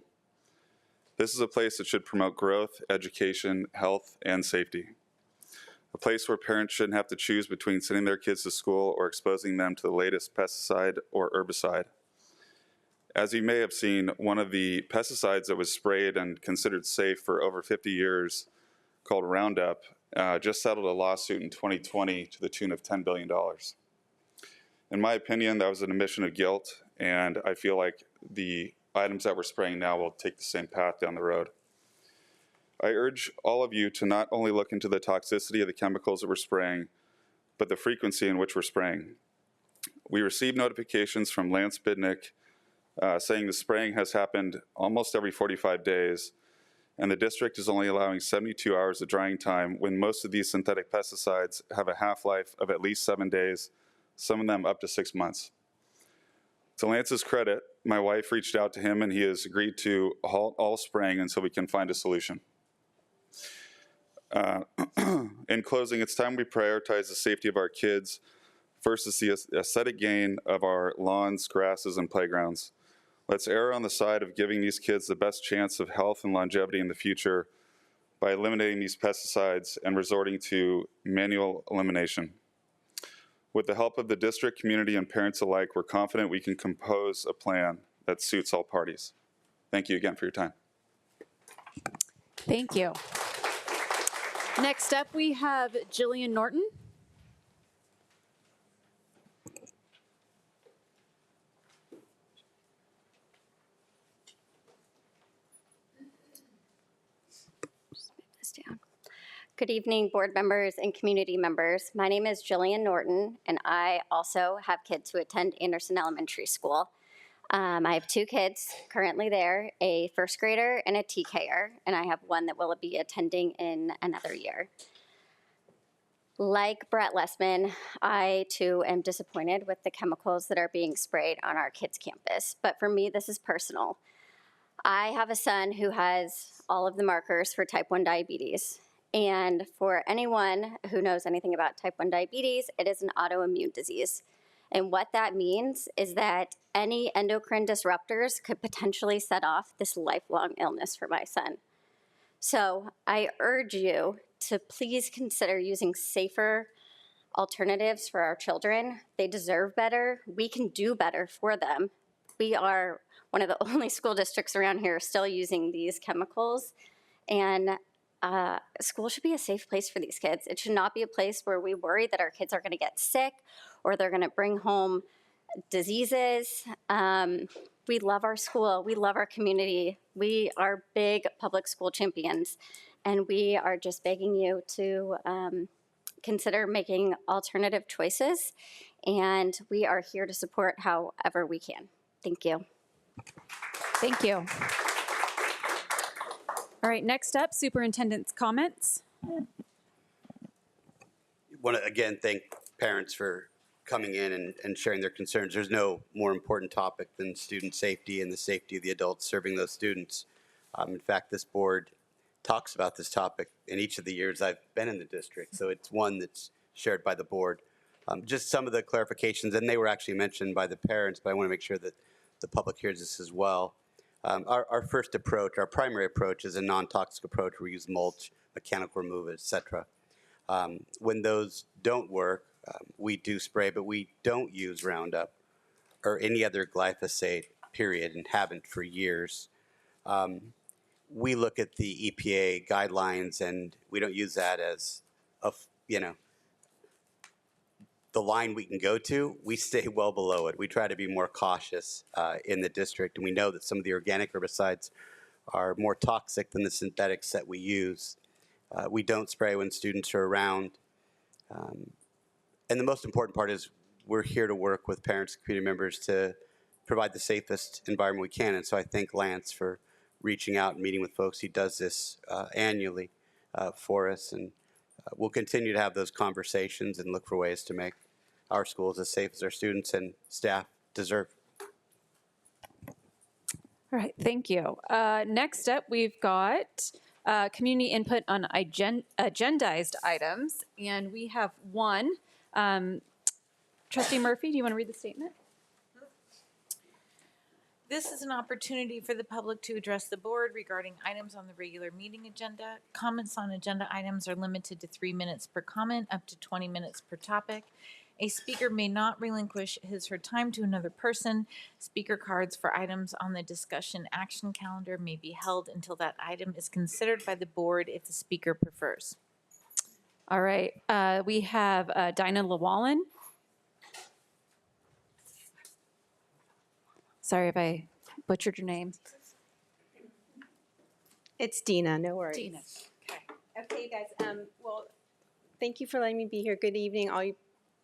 This is a place that should promote growth, education, health, and safety. A place where parents shouldn't have to choose between sending their kids to school or exposing them to the latest pesticide or herbicide. As you may have seen, one of the pesticides that was sprayed and considered safe for over 50 years, called Roundup, just settled a lawsuit in 2020 to the tune of $10 billion. In my opinion, that was an admission of guilt, and I feel like the items that we're spraying now will take the same path down the road. I urge all of you to not only look into the toxicity of the chemicals that we're spraying, but the frequency in which we're spraying. We received notifications from Lance Bidnick saying the spraying has happened almost every 45 days, and the district is only allowing 72 hours of drying time when most of these synthetic pesticides have a half-life of at least 7 days, some of them up to 6 months. To Lance's credit, my wife reached out to him and he has agreed to halt all spraying until we can find a solution. In closing, it's time we prioritize the safety of our kids versus the aesthetic gain of our lawns, grasses, and playgrounds. Let's err on the side of giving these kids the best chance of health and longevity in the future by eliminating these pesticides and resorting to manual elimination. With the help of the district, community, and parents alike, we're confident we can compose a plan that suits all parties. Thank you again for your time. Thank you. Next up, we have Jillian Norton. Good evening, board members and community members. My name is Jillian Norton, and I also have kids who attend Anderson Elementary School. I have 2 kids currently there, a first grader and a TKer, and I have one that will be attending in another year. Like Brett Lessman, I too am disappointed with the chemicals that are being sprayed on our kids' campus, but for me, this is personal. I have a son who has all of the markers for type 1 diabetes. And for anyone who knows anything about type 1 diabetes, it is an autoimmune disease. And what that means is that any endocrine disruptors could potentially set off this lifelong illness for my son. So I urge you to please consider using safer alternatives for our children. They deserve better. We can do better for them. We are one of the only school districts around here still using these chemicals. And school should be a safe place for these kids. It should not be a place where we worry that our kids are going to get sick or they're going to bring home diseases. We love our school. We love our community. We are big public school champions, and we are just begging you to consider making alternative choices, and we are here to support however we can. Thank you. Thank you. All right, next up, superintendent's comments. Want to again thank parents for coming in and sharing their concerns. There's no more important topic than student safety and the safety of the adults serving those students. In fact, this board talks about this topic in each of the years I've been in the district, so it's one that's shared by the board. Just some of the clarifications, and they were actually mentioned by the parents, but I want to make sure that the public hears this as well. Our first approach, our primary approach, is a non-toxic approach. We use mulch, mechanical removal, etc. When those don't work, we do spray, but we don't use Roundup or any other glyphosate, period, and haven't for years. We look at the EPA guidelines, and we don't use that as the line we can go to. We stay well below it. We try to be more cautious in the district, and we know that some of the organic herbicides are more toxic than the synthetics that we use. We don't spray when students are around. And the most important part is we're here to work with parents and community members to provide the safest environment we can. And so I thank Lance for reaching out and meeting with folks. He does this annually for us. And we'll continue to have those conversations and look for ways to make our schools as safe as our students and staff deserve. All right, thank you. Next up, we've got community input on agendized items, and we have one. Trustee Murphy, do you want to read the statement? This is an opportunity for the public to address the board regarding items on the regular meeting agenda. Comments on agenda items are limited to 3 minutes per comment, up to 20 minutes per topic. A speaker may not relinquish his or her time to another person. Speaker cards for items on the discussion action calendar may be held until that item is considered by the board if the speaker prefers. All right, we have Dinah Llewellyn. Sorry if I butchered your name. It's Dina, no worries. Dina. Okay, you guys, well, thank you for letting me be here. Good evening, all you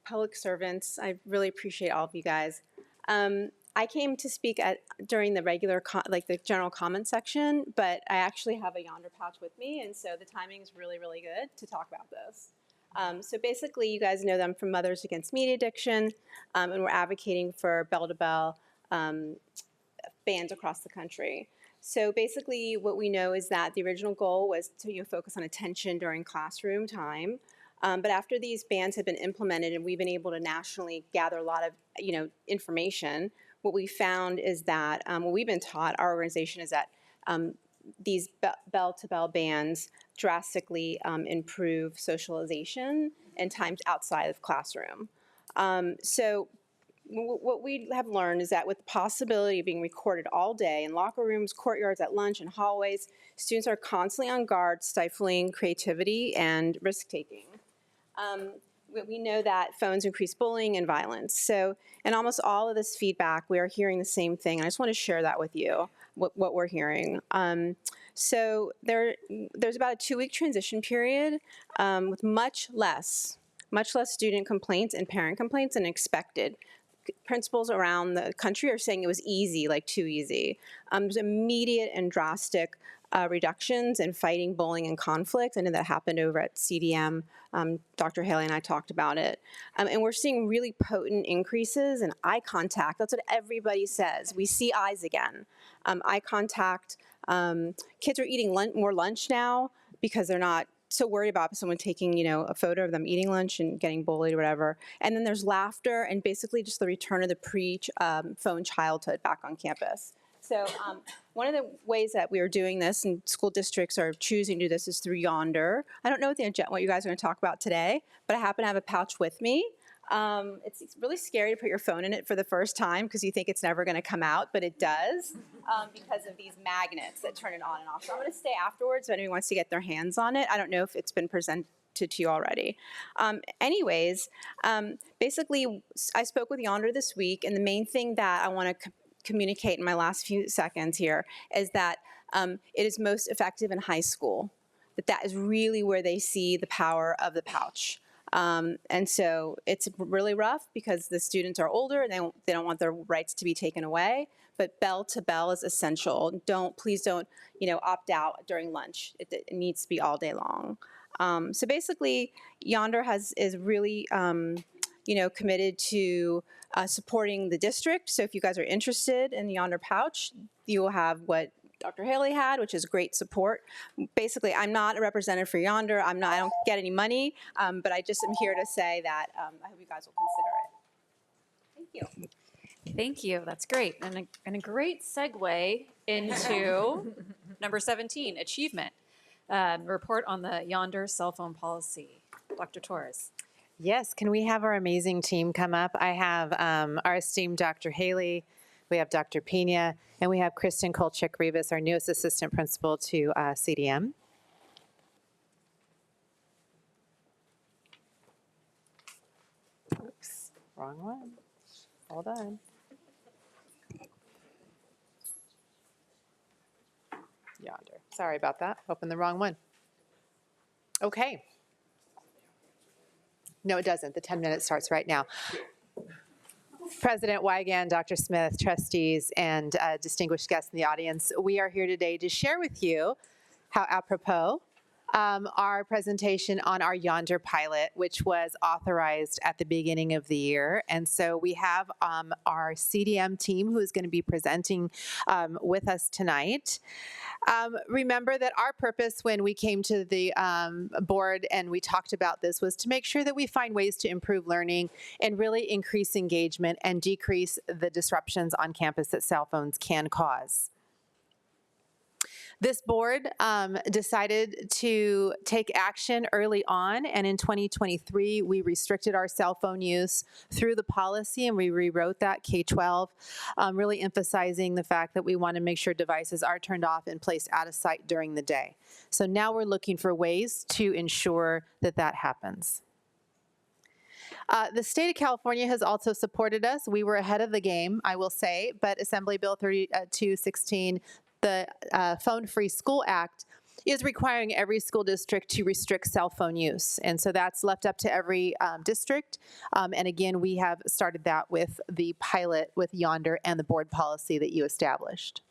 public servants. I really appreciate all of you guys. I came to speak during the regular, the general comment section, but I actually have a Yondr pouch with me, and so the timing is really, really good to talk about this. So basically, you guys know them from Mothers Against Media Addiction, and we're advocating for bell-to-bell bans across the country. So basically, what we know is that the original goal was to focus on attention during classroom time. But after these bans have been implemented and we've been able to nationally gather a lot of information, what we found is that, what we've been taught, our organization, is that these bell-to-bell bans drastically improve socialization and times outside of classroom. So what we have learned is that with the possibility of being recorded all day in locker rooms, courtyards, at lunch, and hallways, students are constantly on guard, stifling creativity and risk-taking. We know that phones increase bullying and violence. So in almost all of this feedback, we are hearing the same thing. And I just want to share that with you, what we're hearing. So there's about a 2-week transition period with much less student complaints and parent complaints than expected. Principals around the country are saying it was easy, like too easy. There's immediate and drastic reductions in fighting bullying and conflict. I know that happened over at CDM. Dr. Haley and I talked about it. And we're seeing really potent increases in eye contact. That's what everybody says. We see eyes again. Eye contact. Kids are eating more lunch now because they're not so worried about someone taking, a photo of them eating lunch and getting bullied or whatever. And then there's laughter and basically just the return of the pre-phone childhood back on campus. So one of the ways that we are doing this, and school districts are choosing to do this, is through Yondr. I don't know what you guys are going to talk about today, but I happen to have a pouch with me. It's really scary to put your phone in it for the first time because you think it's never going to come out, but it does because of these magnets that turn it on and off. So I'm going to stay afterwards if anyone wants to get their hands on it. I don't know if it's been presented to you already. Basically, I spoke with Yondr this week, and the main thing that I want to communicate in my last few seconds here is that it is most effective in high school, that is really where they see the power of the pouch. And so it's really rough because the students are older and they don't want their rights to be taken away, but bell to bell is essential. Please don't, opt out during lunch. It needs to be all day long. So basically, Yondr is really, committed to supporting the district. So if you guys are interested in the Yondr pouch, you will have what Dr. Haley had, which is great support. Basically, I'm not a representative for Yondr. I don't get any money, but I just am here to say that I hope you guys will consider it. Thank you. Thank you. That's great. And a great segue into number 17, achievement. Report on the Yondr cell phone policy. Dr. Torres. Yes, can we have our amazing team come up? I have our esteemed Dr. Haley, we have Dr. Pena, and we have Kristen Kolchik-Rivas, our newest assistant principal to CDM. Oops, wrong one. Hold on. Yondr. Sorry about that. Opened the wrong one. Okay. No, it doesn't. The 10 minutes starts right now. President Weigand, Dr. Smith, trustees, and distinguished guests in the audience, we are here today to share with you how apropos our presentation on our Yondr pilot, which was authorized at the beginning of the year. And so we have our CDM team who is going to be presenting with us tonight. Remember that our purpose when we came to the board and we talked about this was to make sure that we find ways to improve learning and really increase engagement and decrease the disruptions on campus that cell phones can cause. This board decided to take action early on, and in 2023, we restricted our cell phone use through the policy, and we rewrote that K-12, really emphasizing the fact that we want to make sure devices are turned off and placed out of sight during the day. So now we're looking for ways to ensure that that happens. The state of California has also supported us. We were ahead of the game, I will say, but Assembly Bill 3216, the Phone-Free School Act, is requiring every school district to restrict cell phone use. And so that's left up to every district. And again, we have started that with the pilot with Yondr and the board policy that you established.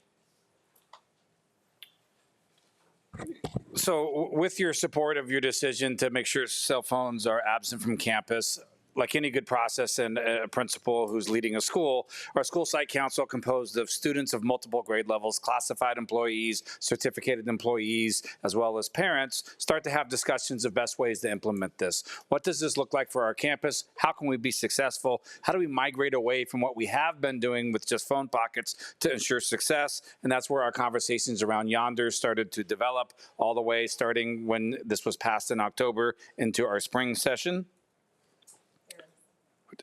So with your support of your decision to make sure cell phones are absent from campus, like any good process and a principal who's leading a school, our school site council composed of students of multiple grade levels, classified employees, certificated employees, as well as parents, start to have discussions of best ways to implement this. What does this look like for our campus? How can we be successful? How do we migrate away from what we have been doing with just phone pockets to ensure success? And that's where our conversations around Yondr started to develop, all the way starting when this was passed in October into our spring session.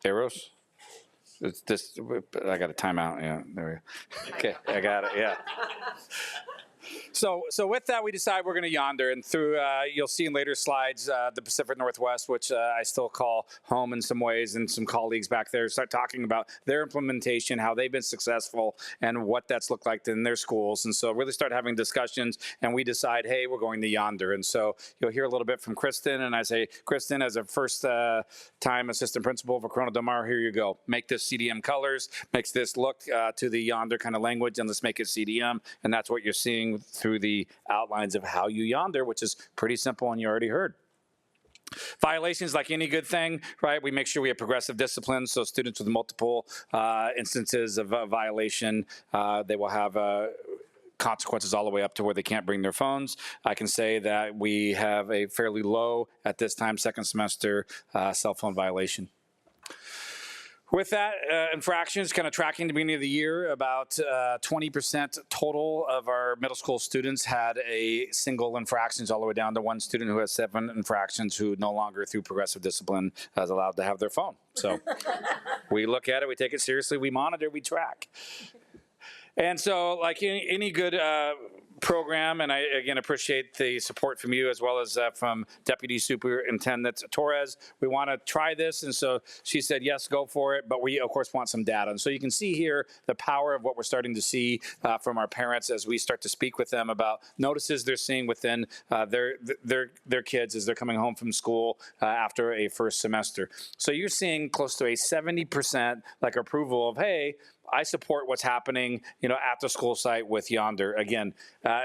Arrows? It's this, I got a timeout, yeah, there we go. Okay, I got it, yeah. So with that, we decided we're going to Yondr, and through, you'll see in later slides, the Pacific Northwest, which I still call home in some ways, and some colleagues back there start talking about their implementation, how they've been successful, and what that's looked like in their schools. And so really start having discussions, and we decide, hey, we're going to Yondr. And so you'll hear a little bit from Kristen, and I say, Kristen, as a first-time assistant principal for Corona Del Mar, here you go. Make this CDM colors, makes this look to the Yondr kind of language, and let's make it CDM. And that's what you're seeing through the outlines of how you Yondr, which is pretty simple and you already heard. Violations, like any good thing, right? We make sure we have progressive discipline, so students with multiple instances of violation, they will have consequences all the way up to where they can't bring their phones. I can say that we have a fairly low, at this time, second semester cell phone violation. With that, infractions, kind of tracking the beginning of the year, about 20% total of our middle school students had a single infractions, all the way down to one student who has 7 infractions who no longer, through progressive discipline, is allowed to have their phone. So we look at it, we take it seriously, we monitor, we track. And so, like any good program, and I again appreciate the support from you as well as from Deputy Superintendent Torres. We want to try this, and so she said, yes, go for it, but we of course want some data. And so you can see here the power of what we're starting to see from our parents as we start to speak with them about notices they're seeing within their kids as they're coming home from school after a first semester. So you're seeing close to a 70% like approval of, hey, I support what's happening, at the school site with Yondr. Again,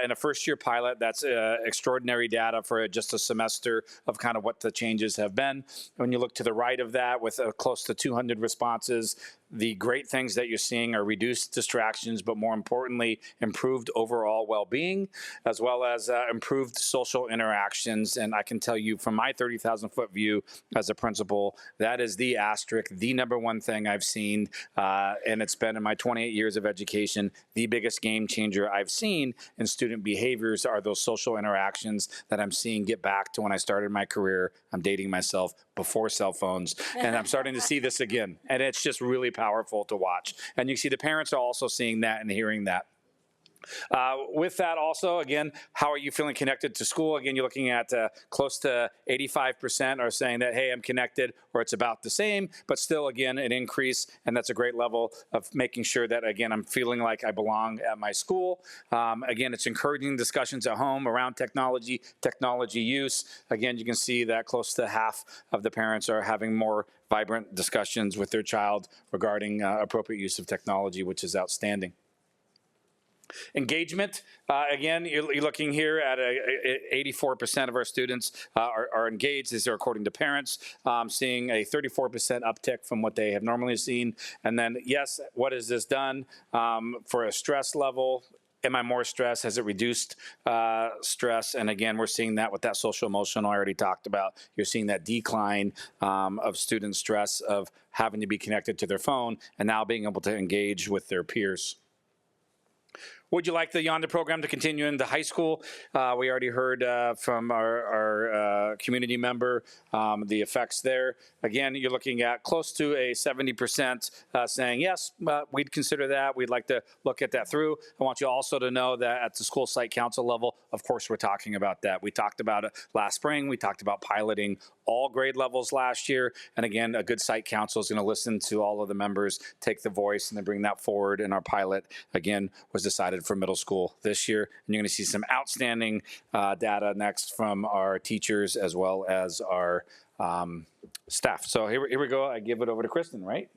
in a first-year pilot, that's extraordinary data for just a semester of kind of what the changes have been. When you look to the right of that, with close to 200 responses, the great things that you're seeing are reduced distractions, but more importantly, improved overall well-being, as well as improved social interactions. And I can tell you from my 30,000-foot view as a principal, that is the asterisk, the #1 thing I've seen, and it's been in my 28 years of education, the biggest game changer I've seen in student behaviors are those social interactions that I'm seeing get back to when I started my career. I'm dating myself, before cell phones, and I'm starting to see this again. And it's just really powerful to watch. And you see the parents are also seeing that and hearing that. With that also, again, how are you feeling connected to school? Again, you're looking at close to 85% are saying that, hey, I'm connected, or it's about the same, but still, again, an increase, and that's a great level of making sure that, again, I'm feeling like I belong at my school. Again, it's encouraging discussions at home around technology use. Again, you can see that close to half of the parents are having more vibrant discussions with their child regarding appropriate use of technology, which is outstanding. Engagement, again, you're looking here at 84% of our students are engaged. These are according to parents, seeing a 34% uptick from what they have normally seen. And then, yes, what has this done for a stress level? Am I more stressed? Has it reduced stress? And again, we're seeing that with that social emotional I already talked about. You're seeing that decline of student stress of having to be connected to their phone and now being able to engage with their peers. Would you like the Yondr program to continue into high school? We already heard from our community member the effects there. Again, you're looking at close to a 70% saying, yes, we'd consider that. We'd like to look at that through. I want you also to know that at the school site council level, of course, we're talking about that. We talked about it last spring. We talked about piloting all grade levels last year. And again, a good site council is going to listen to all of the members, take the voice, and then bring that forward. And our pilot, again, was decided for middle school this year. And you're going to see some outstanding data next from our teachers as well as our staff. So here we go. I give it over to Kristen, right?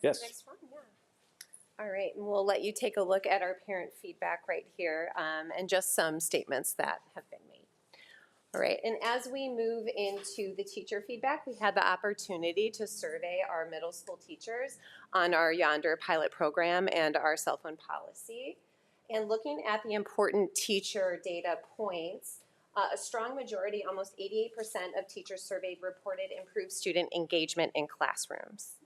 Yes. Next one, yeah. All right, and we'll let you take a look at our parent feedback right here and just some statements that have been made. All right, and as we move into the teacher feedback, we had the opportunity to survey our middle school teachers on our Yondr pilot program and our cell phone policy. And looking at the important teacher data points, a strong majority, almost 88% of teachers surveyed reported improved student engagement in classrooms.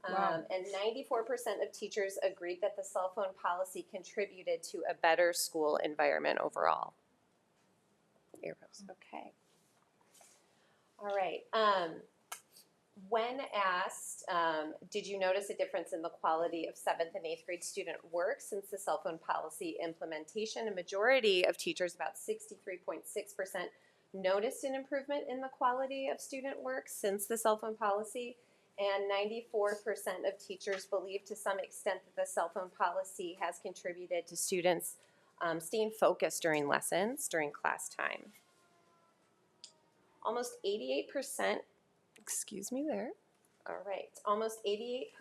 Wow. And 94% of teachers agreed that the cell phone policy contributed to a better school environment overall. Arrows, okay. All right. When asked, did you notice a difference in the quality of 7th and 8th grade student work since the cell phone policy implementation? A majority of teachers, about 63.6%, noticed an improvement in the quality of student work since the cell phone policy, and 94% of teachers believe to some extent that the cell phone policy has contributed to students staying focused during lessons, during class time. Almost 88%, excuse me there. All right, almost 88%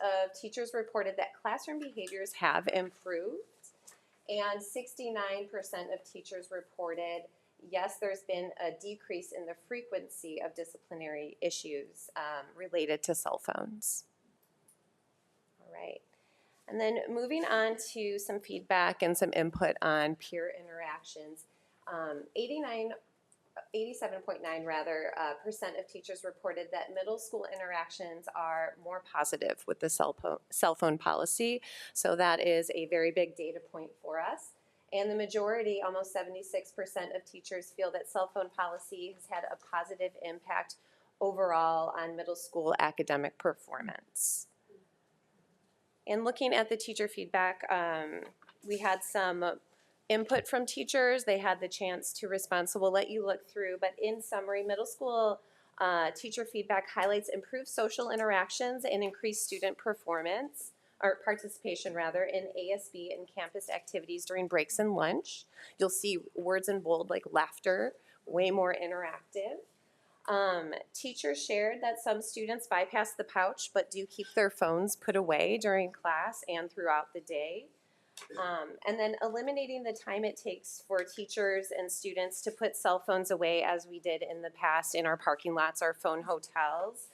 of teachers reported that classroom behaviors have improved, and 69% of teachers reported, yes, there's been a decrease in the frequency of disciplinary issues related to cell phones. All right. And then moving on to some feedback and some input on peer interactions, 87.9% of teachers reported that middle school interactions are more positive with the cell phone policy. So that is a very big data point for us. And the majority, almost 76% of teachers feel that cell phone policy has had a positive impact overall on middle school academic performance. And looking at the teacher feedback, we had some input from teachers. They had the chance to respond, so we'll let you look through. But in summary, middle school teacher feedback highlights improved social interactions and increased student performance, or participation rather, in ASB and campus activities during breaks and lunch. You'll see words in bold like laughter, way more interactive. Teachers shared that some students bypass the pouch but do keep their phones put away during class and throughout the day. And then eliminating the time it takes for teachers and students to put cell phones away, as we did in the past in our parking lots, our phone hotels,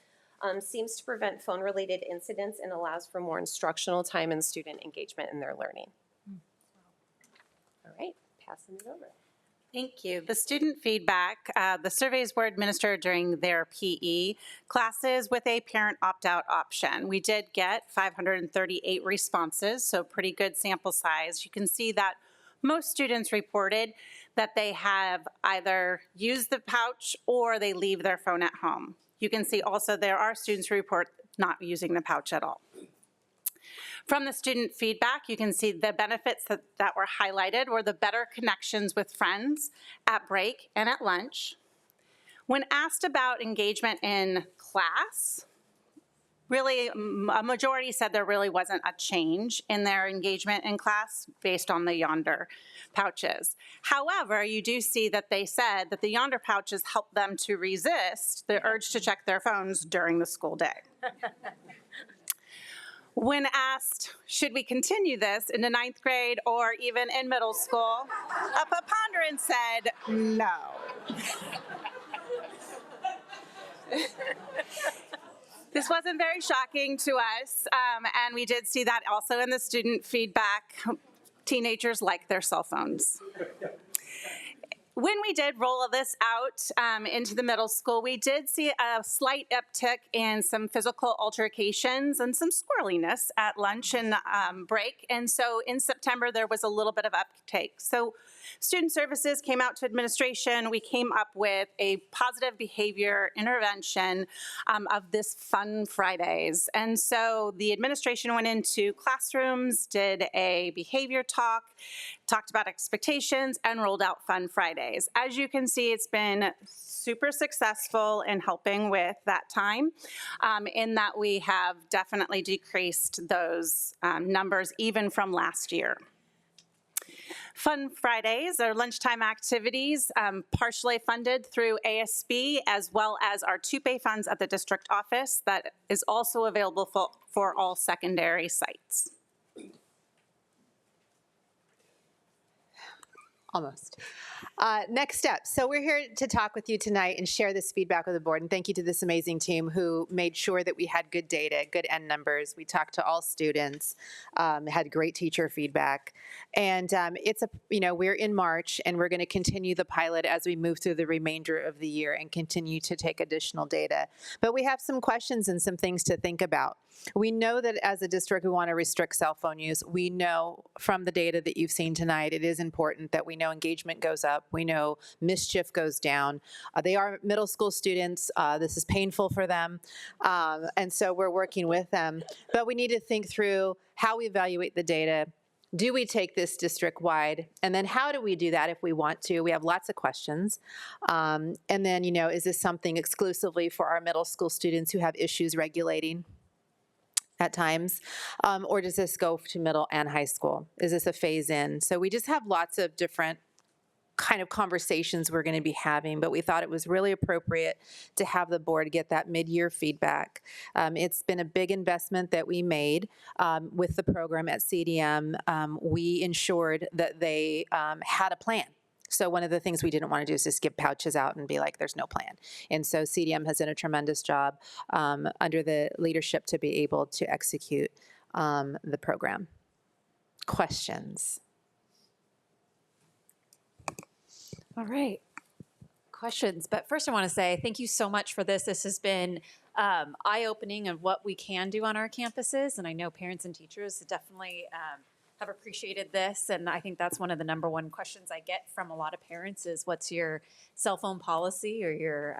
seems to prevent phone-related incidents and allows for more instructional time and student engagement in their learning. All right, passing it over. Thank you. The student feedback, the surveys were administered during their PE classes with a parent opt-out option. We did get 538 responses, so pretty good sample size. You can see that most students reported that they have either used the pouch or they leave their phone at home. You can see also there are students who report not using the pouch at all. From the student feedback, you can see the benefits that were highlighted were the better connections with friends at break and at lunch. When asked about engagement in class, really a majority said there really wasn't a change in their engagement in class based on the Yondr pouches. However, you do see that they said that the Yondr pouches helped them to resist the urge to check their phones during the school day. When asked, should we continue this into 9th grade or even in middle school, a preponderance said no. This wasn't very shocking to us, and we did see that also in the student feedback. Teenagers like their cell phones. When we did roll this out into the middle school, we did see a slight uptick in some physical altercations and some squirreliness at lunch and break. And so in September, there was a little bit of uptake. So student services came out to administration. We came up with a positive behavior intervention of this Fun Fridays. And so the administration went into classrooms, did a behavior talk, talked about expectations, and rolled out Fun Fridays. As you can see, it's been super successful in helping with that time, in that we have definitely decreased those numbers even from last year. Fun Fridays are lunchtime activities partially funded through ASB, as well as our TUPE funds at the district office that is also available for all secondary sites. Almost. Next up, so we're here to talk with you tonight and share this feedback with the board. And thank you to this amazing team who made sure that we had good data, good end numbers. We talked to all students, had great teacher feedback. And we're in March and we're going to continue the pilot as we move through the remainder of the year and continue to take additional data. But we have some questions and some things to think about. We know that as a district, we want to restrict cell phone use. We know from the data that you've seen tonight, it is important that we know engagement goes up. We know mischief goes down. They are middle school students. This is painful for them. And so we're working with them. But we need to think through how we evaluate the data. Do we take this district-wide? And then how do we do that if we want to? We have lots of questions. And then, is this something exclusively for our middle school students who have issues regulating at times? Or does this go to middle and high school? Is this a phase in? So we just have lots of different kind of conversations we're going to be having, but we thought it was really appropriate to have the board get that mid-year feedback. It's been a big investment that we made with the program at CDM. We ensured that they had a plan. So one of the things we didn't want to do is just give pouches out and be like, there's no plan. And so CDM has done a tremendous job under the leadership to be able to execute the program. Questions? All right. Questions. But first I want to say thank you so much for this. This has been eye-opening of what we can do on our campuses. And I know parents and teachers definitely have appreciated this. And I think that's one of the number one questions I get from a lot of parents is what's your cell phone policy or your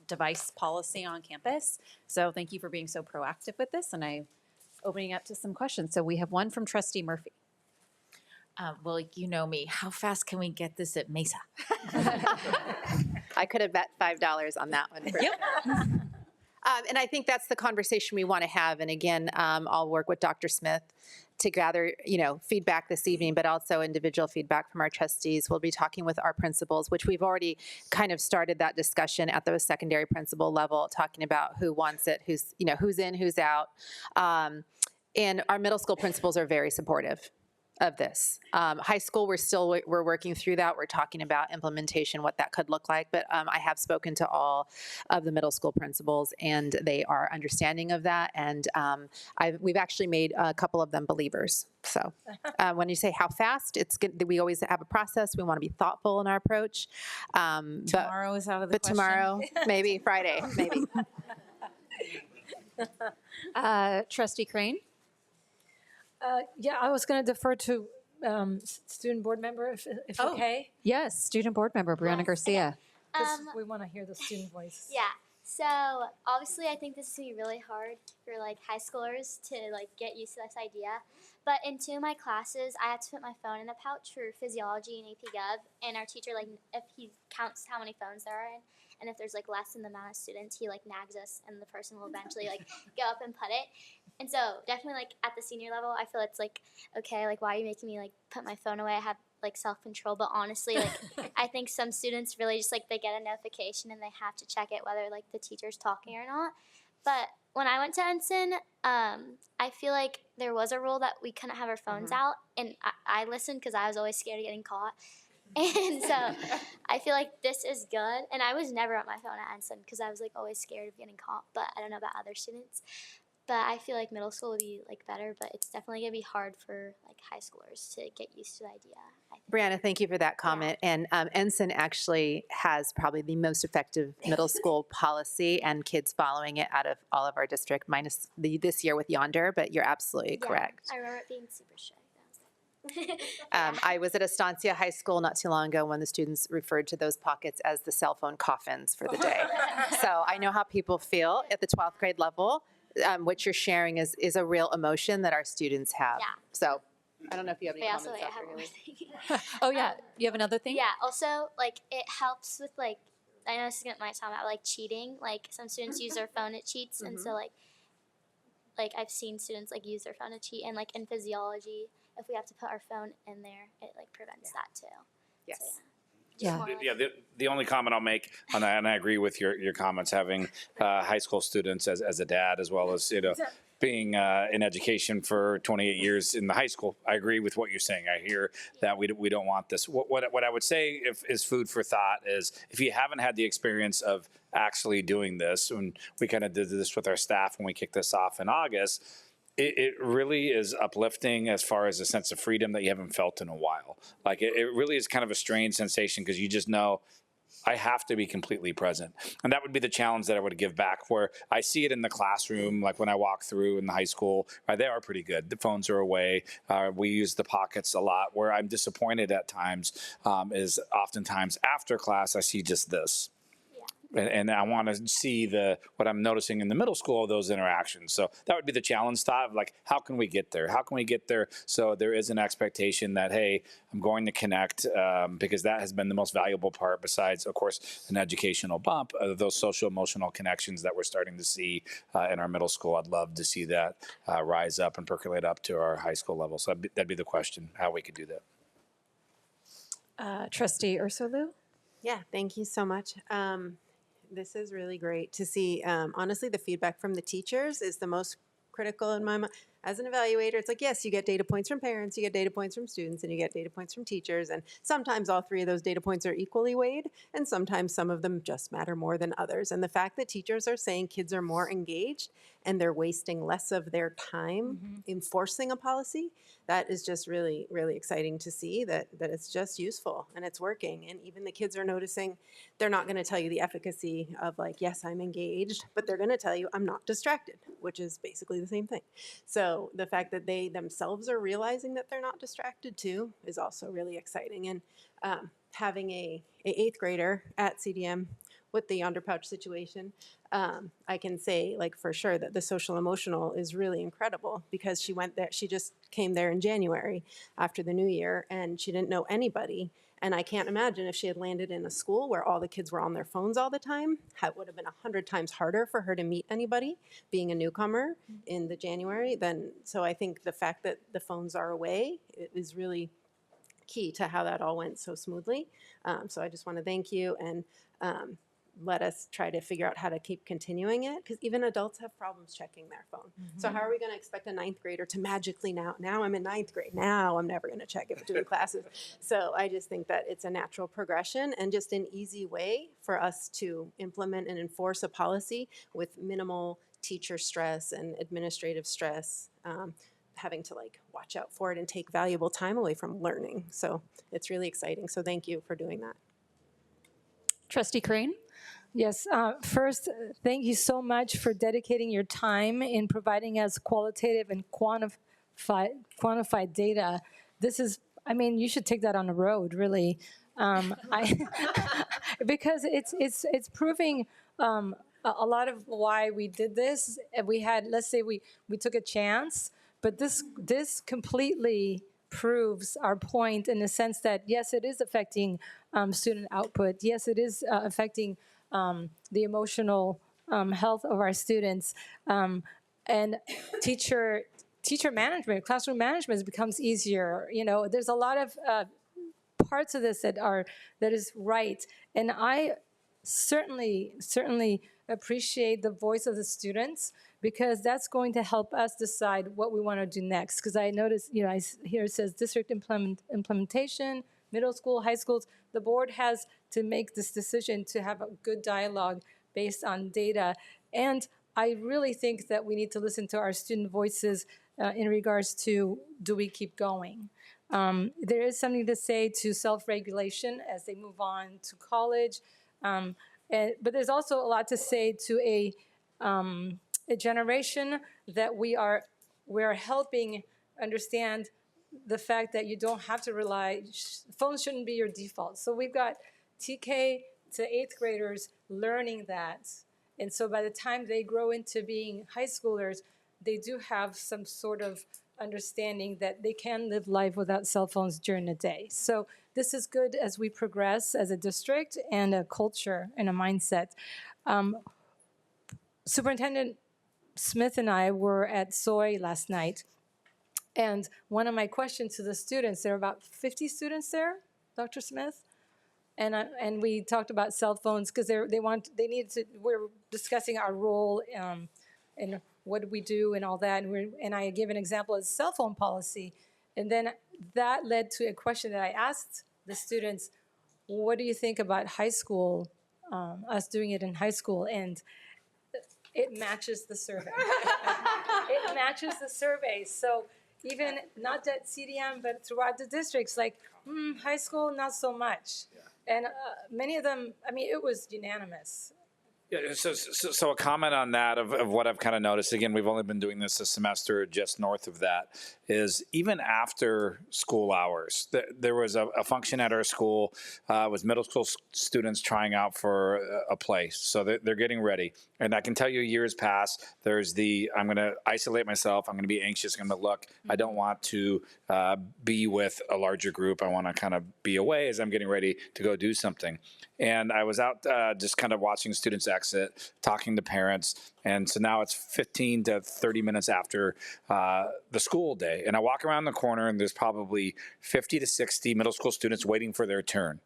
device policy on campus? So thank you for being so proactive with this. And I'm opening up to some questions. So we have one from Trustee Murphy. Well, you know me. How fast can we get this at Mesa? I could have bet $5 on that one. For sure. And I think that's the conversation we want to have. And again, I'll work with Dr. Smith to gather, feedback this evening, but also individual feedback from our trustees. We'll be talking with our principals, which we've already kind of started that discussion at the secondary principal level, talking about who wants it, who's in, who's out. And our middle school principals are very supportive of this. High school, we're working through that. We're talking about implementation, what that could look like. But I have spoken to all of the middle school principals, and they are understanding of that. And we've actually made a couple of them believers. So when you say how fast, it's good. We always have a process. We want to be thoughtful in our approach. Tomorrow is out of the question. But tomorrow, maybe Friday, maybe. Trustee Crane. Yeah, I was going to defer to student board member, if okay. Yes, student board member Brianna Garcia. Because we want to hear the student voice. Yeah. So obviously, I think this is gonna be really hard for high schoolers to get used to this idea. But in 2 of my classes, I had to put my phone in a pouch for physiology and AP Gov, and our teacher if he counts how many phones there are in, and if there's less than the amount of students, he nags us, and the person will eventually go up and put it. And so definitely at the senior level, I feel it's okay, why are you making me put my phone away? I have self-control, but honestly, I think some students really just they get a notification and they have to check it whether the teacher's talking or not. But when I went to Ensign, I feel there was a rule that we couldn't have our phones out, and I listened because I was always scared of getting caught. And so I feel this is good. And I was never on my phone at Ensign because I was always scared of getting caught, but I don't know about other students. But I feel middle school would be better, but it's definitely gonna be hard for high schoolers to get used to the idea. Brianna, thank you for that comment. Yeah. And Ensign actually has probably the most effective middle school policy and kids following it out of all of our district, minus this year with Yondr, but you're absolutely correct. I remember it being super strict. I was at Estancia High School not too long ago when the students referred to those pockets as the cell phone coffins for the day. So I know how people feel at the 12th grade level. What you're sharing is a real emotion that our students have. Yeah. So I don't know if you have any comments. I have one more thing. Oh yeah, you have another thing? Yeah. Also, it helps with I know this might sound about cheating. Some students use their phone to cheats, and so I've seen students use their phone to cheat, and in physiology, if we have to put our phone in there, it prevents that too. Yes. So, The only comment I'll make on that, and I agree with your comments, having high school students as a dad, as well as being in education for 28 years in the high school, I agree with what you're saying. I hear that we don't want this. What I would say is food for thought is if you haven't had the experience of actually doing this, and we kind of did this with our staff when we kicked this off in August, it really is uplifting as far as a sense of freedom that you haven't felt in a while. Like it really is kind of a strange sensation because you just know I have to be completely present. And that would be the challenge that I would give back, where I see it in the classroom, like when I walk through in the high school, they are pretty good. The phones are away. We use the pockets a lot. Where I'm disappointed at times is oftentimes after class, I see just this. And I want to see what I'm noticing in the middle school of those interactions. So that would be the challenge thought of like, how can we get there? How can we get there so there is an expectation that, hey, I'm going to connect because that has been the most valuable part besides, of course, an educational bump, those social emotional connections that we're starting to see in our middle school. I'd love to see that rise up and percolate up to our high school level. So that'd be the question, how we could do that. Trustee Ursulou? Yeah, thank you so much. This is really great to see. Honestly, the feedback from the teachers is the most critical in my mind. As an evaluator, it's like, yes, you get data points from parents, you get data points from students, and you get data points from teachers. And sometimes all three of those data points are equally weighed, and sometimes some of them just matter more than others. And the fact that teachers are saying kids are more engaged and they're wasting less of their time enforcing a policy, that is just really, really exciting to see that it's just useful and it's working. And even the kids are noticing they're not going to tell you the efficacy of like, yes, I'm engaged, but they're going to tell you I'm not distracted, which is basically the same thing. So the fact that they themselves are realizing that they're not distracted too is also really exciting. And having a 8th grader at CDM with the Yondr pouch situation, I can say like for sure that the social emotional is really incredible because she went there, she just came there in January after the new year and she didn't know anybody. And I can't imagine if she had landed in a school where all the kids were on their phones all the time, it would have been 100 times harder for her to meet anybody being a newcomer in the January. So I think the fact that the phones are away is really key to how that all went so smoothly. So I just want to thank you and let us try to figure out how to keep continuing it because even adults have problems checking their phone. So how are we going to expect a 9th grader to magically now I'm in 9th grade, now I'm never going to check it between classes. So I just think that it's a natural progression and just an easy way for us to implement and enforce a policy with minimal teacher stress and administrative stress, having to like watch out for it and take valuable time away from learning. So it's really exciting. So thank you for doing that. Trustee Crane? Yes, first, thank you so much for dedicating your time in providing us qualitative and quantified data. This is, I mean, you should take that on the road, really, because it's proving a lot of why we did this. We had, let's say, we took a chance, but this completely proves our point in the sense that yes, it is affecting student output. Yes, it is affecting the emotional health of our students, and teacher management, classroom management becomes easier. You know, there's a lot of parts of this that is right, and I certainly appreciate the voice of the students because that's going to help us decide what we want to do next. Because I noticed, you know, here it says district implementation, middle school, high schools. The board has to make this decision to have a good dialogue based on data. And I really think that we need to listen to our student voices in regards to, do we keep going? There is something to say to self-regulation as they move on to college. But there's also a lot to say to a generation that we're helping understand the fact that you don't have to rely, phones shouldn't be your default. So we've got TK to 8th graders learning that. And so by the time they grow into being high schoolers, they do have some sort of understanding that they can live life without cell phones during the day. So this is good as we progress as a district and a culture and a mindset. Superintendent Smith and I were at SOI last night. And one of my questions to the students, there are about 50 students there, Dr. Smith, and we talked about cell phones because we're discussing our role in what do we do and all that. And I give an example of cell phone policy. And then that led to a question that I asked the students, what do you think about high school, us doing it in high school? And it matches the survey. It matches the survey. So even not at CDM, but throughout the districts, like high school, not so much. Yeah. And many of them, I mean, it was unanimous. Yeah, so a comment on that of what I've kind of noticed, again, we've only been doing this a semester just north of that, is even after school hours, there was a function at our school, was middle school students trying out for a play. So they're getting ready. And I can tell you years past, there's I'm going to isolate myself, I'm going to be anxious, I'm going to look, I don't want to be with a larger group, I want to kind of be away as I'm getting ready to go do something. And I was out just kind of watching students exit, talking to parents. And so now it's 15 to 30 minutes after the school day. And I walk around the corner and there's probably 50 to 60 middle school students waiting for their turn.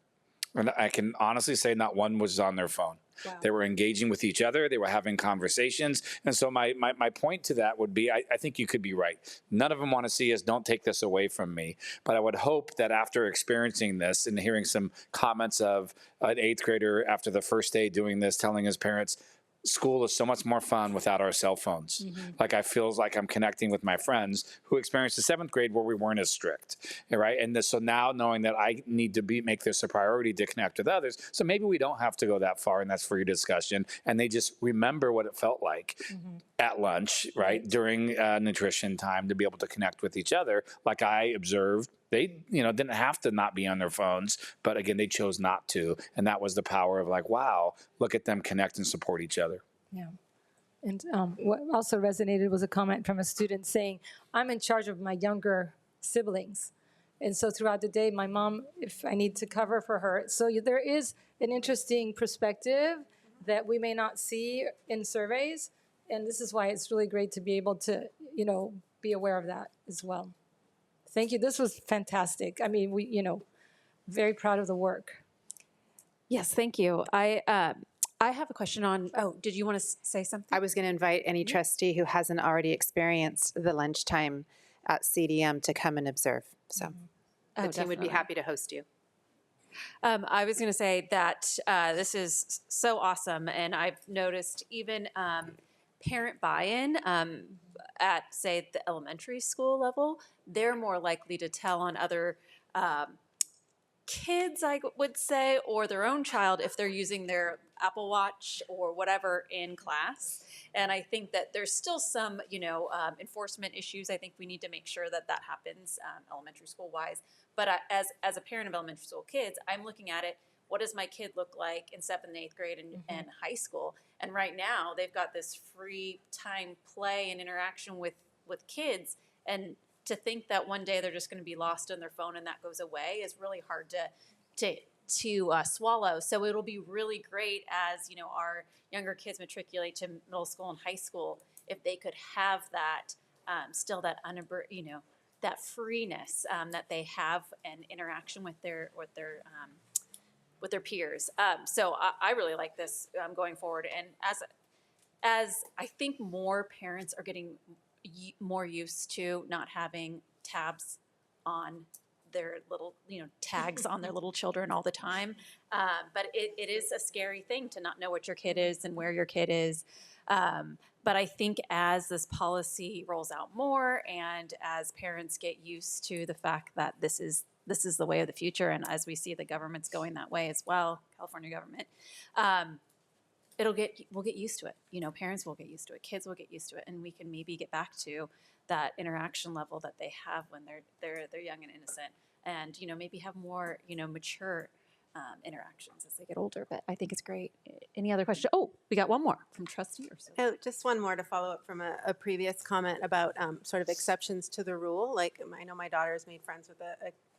And I can honestly say not one was on their phone. Wow. They were engaging with each other. They were having conversations. And so my point to that would be, I think you could be right. None of them want to see us, don't take this away from me. But I would hope that after experiencing this and hearing some comments of an 8th grader after the first day doing this, telling his parents, school is so much more fun without our cell phones. Mm-hmm. Like I feel like I'm connecting with my friends who experienced the 7th grade where we weren't as strict, right? And so now knowing that I need to make this a priority to connect with others, so maybe we don't have to go that far, and that's for your discussion. And they just remember what it felt like at lunch, right? During nutrition time to be able to connect with each other, like I observed. They, didn't have to not be on their phones, but again, they chose not to. And that was the power of like, wow, look at them connect and support each other. Yeah. And what also resonated was a comment from a student saying, I'm in charge of my younger siblings. And so throughout the day, my mom, if I need to cover for her. So there is an interesting perspective that we may not see in surveys. And this is why it's really great to be able to, be aware of that as well. Thank you. This was fantastic. I mean, we, very proud of the work. Yes, thank you. I have a question on, did you want to say something? I was going to invite any trustee who hasn't already experienced the lunchtime at CDM to come and observe. So the team would be happy to host you. I was going to say that this is so awesome. And I've noticed even parent buy-in at, say, the elementary school level, they're more likely to tell on other kids, I would say, or their own child if they're using their Apple Watch or whatever in class. And I think that there's still some, enforcement issues. I think we need to make sure that happens elementary school wise. But as a parent of elementary school kids, I'm looking at it. What does my kid look like in 7th and 8th grade and high school? And right now they've got this free time play and interaction with kids. And to think that one day they're just going to be lost on their phone and that goes away is really hard to swallow. So it'll be really great as, our younger kids matriculate to middle school and high school, if they could have that, still that, that freeness that they have an interaction with their peers. So I really like this going forward. And as I think more parents are getting more used to not having tabs on their little, tags on their little children all the time. But it is a scary thing to not know what your kid is and where your kid is. But I think as this policy rolls out more and as parents get used to the fact that this is the way of the future, and as we see the government's going that way as well, California government, we'll get used to it. Parents will get used to it, kids will get used to it, and we can maybe get back to that interaction level that they have when they're young and innocent, and maybe have more mature interactions as they get older. But I think it's great. Any other question? Oh, we got one more from Trustee Urso. Oh, just one more to follow up from a previous comment about sort of exceptions to the rule. Like I know my daughter's made friends with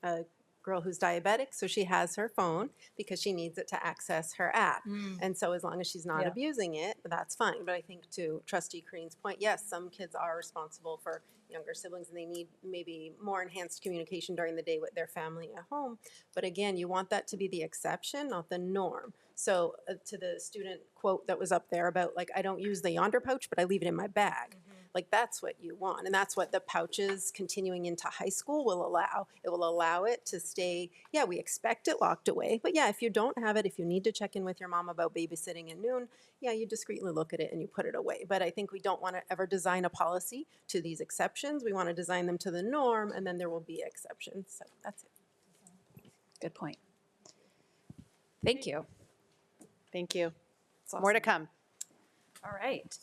a girl who's diabetic, so she has her phone because she needs it to access her app. And so as long as she's not abusing it, that's fine. But I think to Trustee Crean's point, yes, some kids are responsible for younger siblings and they need maybe more enhanced communication during the day with their family at home. But again, you want that to be the exception, not the norm. So to the student quote that was up there about like, I don't use the Yondr pouch, but I leave it in my bag. like that's what you want. And that's what the pouches continuing into high school will allow. It will allow it to stay, yeah, we expect it locked away. But yeah, if you don't have it, if you need to check in with your mom about babysitting at noon, yeah, you discreetly look at it and you put it away. But I think we don't want to ever design a policy to these exceptions. We want to design them to the norm, and then there will be exceptions. So that's it. Good point. Thank you. Thank you. That's More to awesome. come. All right.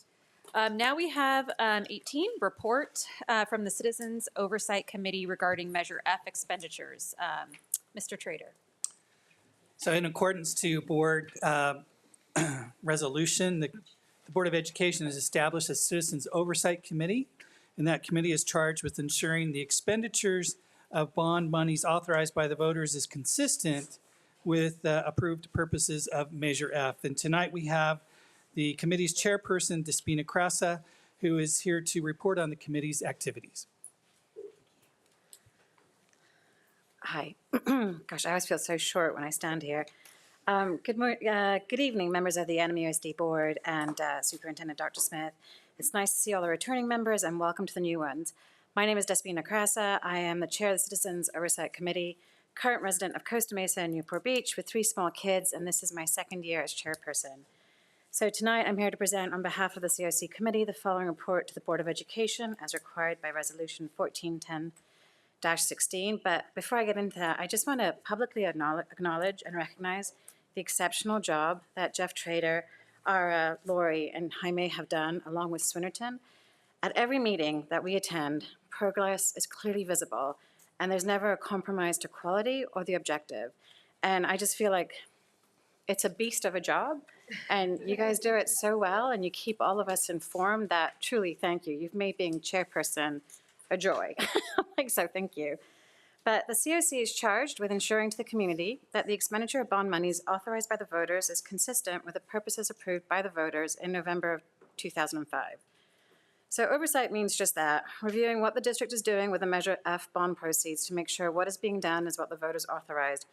Now we have 18, report from the Citizens Oversight Committee regarding Measure F expenditures. Mr. Trader. So in accordance to board resolution, the Board of Education has established a Citizens Oversight Committee, and that committee is charged with ensuring the expenditures of bond monies authorized by the voters is consistent with approved purposes of Measure F. And tonight we have the committee's chairperson, Despina Krasa, who is here to report on the committee's activities. Hi. Gosh, I always feel so short when I stand here. Good evening, members of the NMUSD board and Superintendent Dr. Smith. It's nice to see all the returning members and welcome to the new ones. My name is Despina Krasa. I am the chair of the Citizens Oversight Committee, current resident of Costa Mesa and Newport Beach with 3 small kids, and this is my second year as chairperson. So tonight I'm here to present on behalf of the COC Committee the following report to the Board of Education as required by Resolution 1410-16. But before I get into that, I just want to publicly acknowledge and recognize the exceptional job that Jeff Trader, Ara, Lori, and Jaime have done, along with Swinnerton. At every meeting that we attend, progress is clearly visible, and there's never a compromise to quality or the objective. And I just feel like it's a beast of a job, and you guys do it so well, and you keep all of us informed that truly, thank you. You've made being chairperson a joy. So thank you. But the COC is charged with ensuring to the community that the expenditure of bond monies authorized by the voters is consistent with the purposes approved by the voters in November of 2005. So oversight means just that, reviewing what the district is doing with the Measure F bond proceeds to make sure what is being done is what the voters authorized.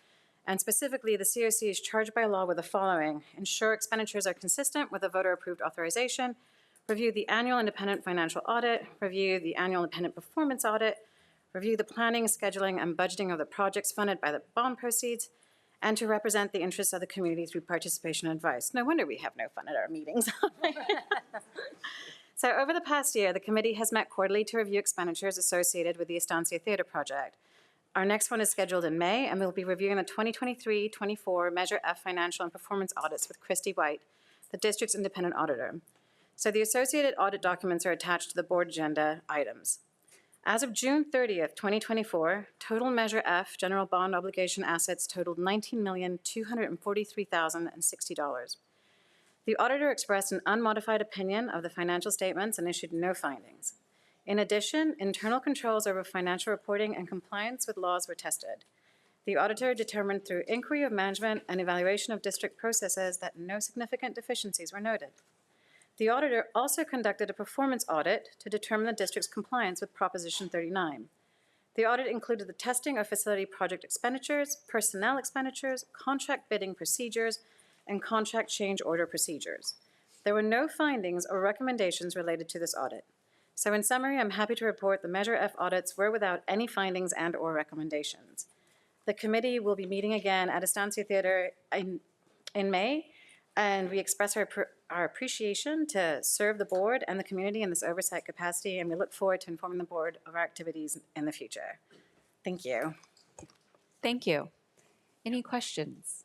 And specifically, the COC is charged by law with the following: ensure expenditures are consistent with the voter-approved authorization, review the annual independent financial audit, review the annual independent performance audit, review the planning, scheduling, and budgeting of the projects funded by the bond proceeds, and to represent the interests of the community through participation and advice. No wonder we have no fun at our meetings. So over the past year, the committee has met quarterly to review expenditures associated with the Estancia Theater project. Our next one is scheduled in May, and we'll be reviewing the 2023-24 Measure F financial and performance audits with Christy White, the district's independent auditor. So the associated audit documents are attached to the board agenda items. As of June 30th, 2024, total Measure F general bond obligation assets totaled $19,243,060. The auditor expressed an unmodified opinion of the financial statements and issued no findings. In addition, internal controls over financial reporting and compliance with laws were tested. The auditor determined through inquiry of management and evaluation of district processes that no significant deficiencies were noted. The auditor also conducted a performance audit to determine the district's compliance with Proposition 39. The audit included the testing of facility project expenditures, personnel expenditures, contract bidding procedures, and contract change order procedures. There were no findings or recommendations related to this audit. So in summary, I'm happy to report the Measure F audits were without any findings and or recommendations. The committee will be meeting again at Estancia Theater in May, and we express our appreciation to serve the board and the community in this oversight capacity, and we look forward to informing the board of our activities in the future. Thank you. Thank you. Any questions?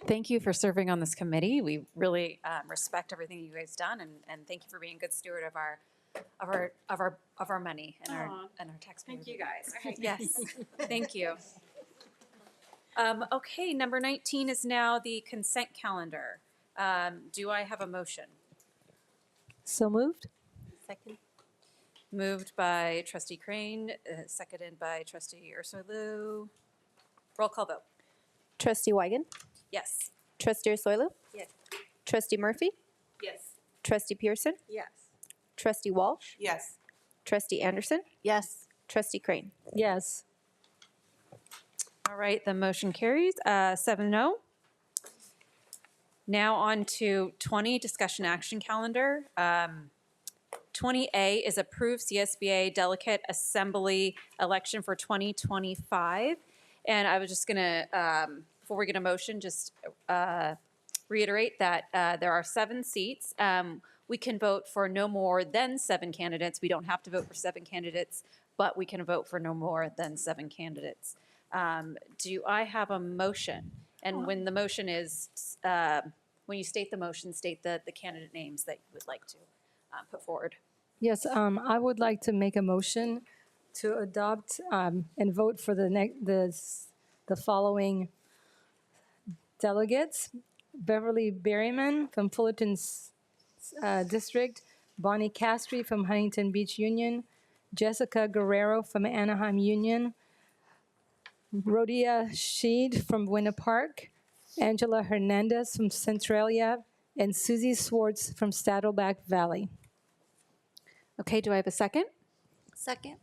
Thank you for serving on this committee. We really respect everything you guys done, and thank you for being a good steward of our money and our taxpayer. Thank you, guys. Yes, thank you. Okay, number 19 is now the consent calendar. Do I have a motion? So moved. Second. Moved by Trustee Crane, seconded by Trustee Ursulou. Roll call vote. Trustee Wiegand? Yes. Trustee Ursulou? Yes. Trustee Murphy? Yes. Trustee Pearson? Yes. Trustee Walsh? Yes. Trustee Anderson? Yes. Trustee Crane? Yes. All right, the motion carries 7-0. Now on to 20, discussion action calendar. 20A is approve CSBA Delegate Assembly election for 2025. And I was just going to, before we get a motion, just reiterate that there are 7 seats. We can vote for no more than 7 candidates. We don't have to vote for 7 candidates, but we can vote for no more than 7 candidates. Do I have a motion? And when the motion is, when you state the motion, state the candidate names that you would like to put forward. Yes, I would like to make a motion to adopt and vote for the following delegates: Beverly Berryman from Fullerton's district, Bonnie Castry from Huntington Beach Union, Jessica Guerrero from Anaheim Union, Rhodia Sheed from Winter Park, Angela Hernandez from Centralia, and Susie Swartz from Saddleback Valley. Okay, do I have a second? Second.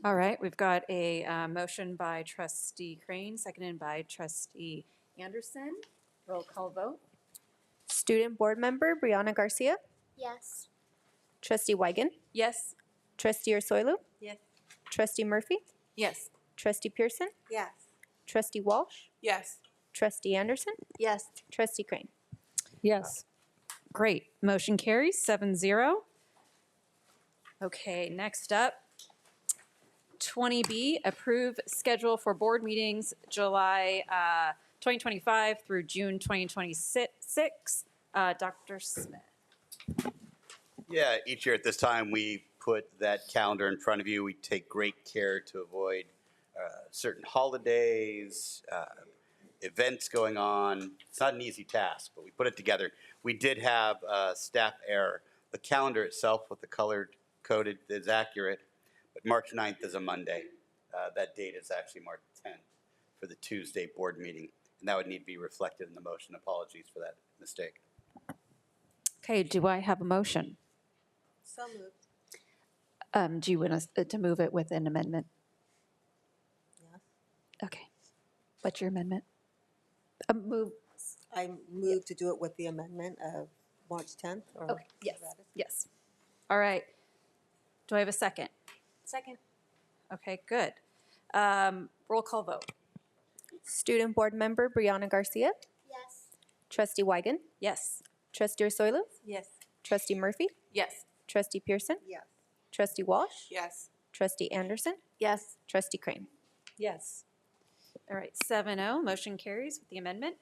All right, we've got a motion by Trustee Crane, seconded by Trustee Anderson. Roll call vote. Student Board Member Brianna Garcia, Yes. Trustee Wigan, Yes. Trustee Ursoilu, Yes. Trustee Murphy, Yes. Trustee Pearson, Yes. Trustee Walsh, Yes. Trustee Anderson, Yes. Trustee Crane. Yes. Great, motion carries 7-0. Okay, next up, 20B, approve schedule for board meetings July 2025 through June 2026. Dr. Smith. Yeah, each year at this time, we put that calendar in front of you. We take great care to avoid certain holidays, events going on. It's not an easy task, but we put it together. We did have staff error. The calendar itself with the colored coded is accurate, but March 9th is a Monday. That date is actually March 10th for the Tuesday board meeting, and that would need to be reflected in the motion. Apologies for that mistake. Okay, do I have a motion? So moved. Do you want us to move it with an amendment? Yes. Okay. What's your amendment? Move. I move to do it with the amendment of March 10th. Or Okay, yes, yes. All right. Do I have a second? Second. Okay, good. Roll call vote. Student Board Member Brianna Garcia, Yes. Trustee Wigan, Yes. Trustee Ursoilu, Yes. Trustee Murphy, Yes. Trustee Pearson, Yes. Trustee Walsh, Yes. Trustee Anderson, Yes. Trustee Crane. Yes. All right, 7-0, motion carries with the amendment.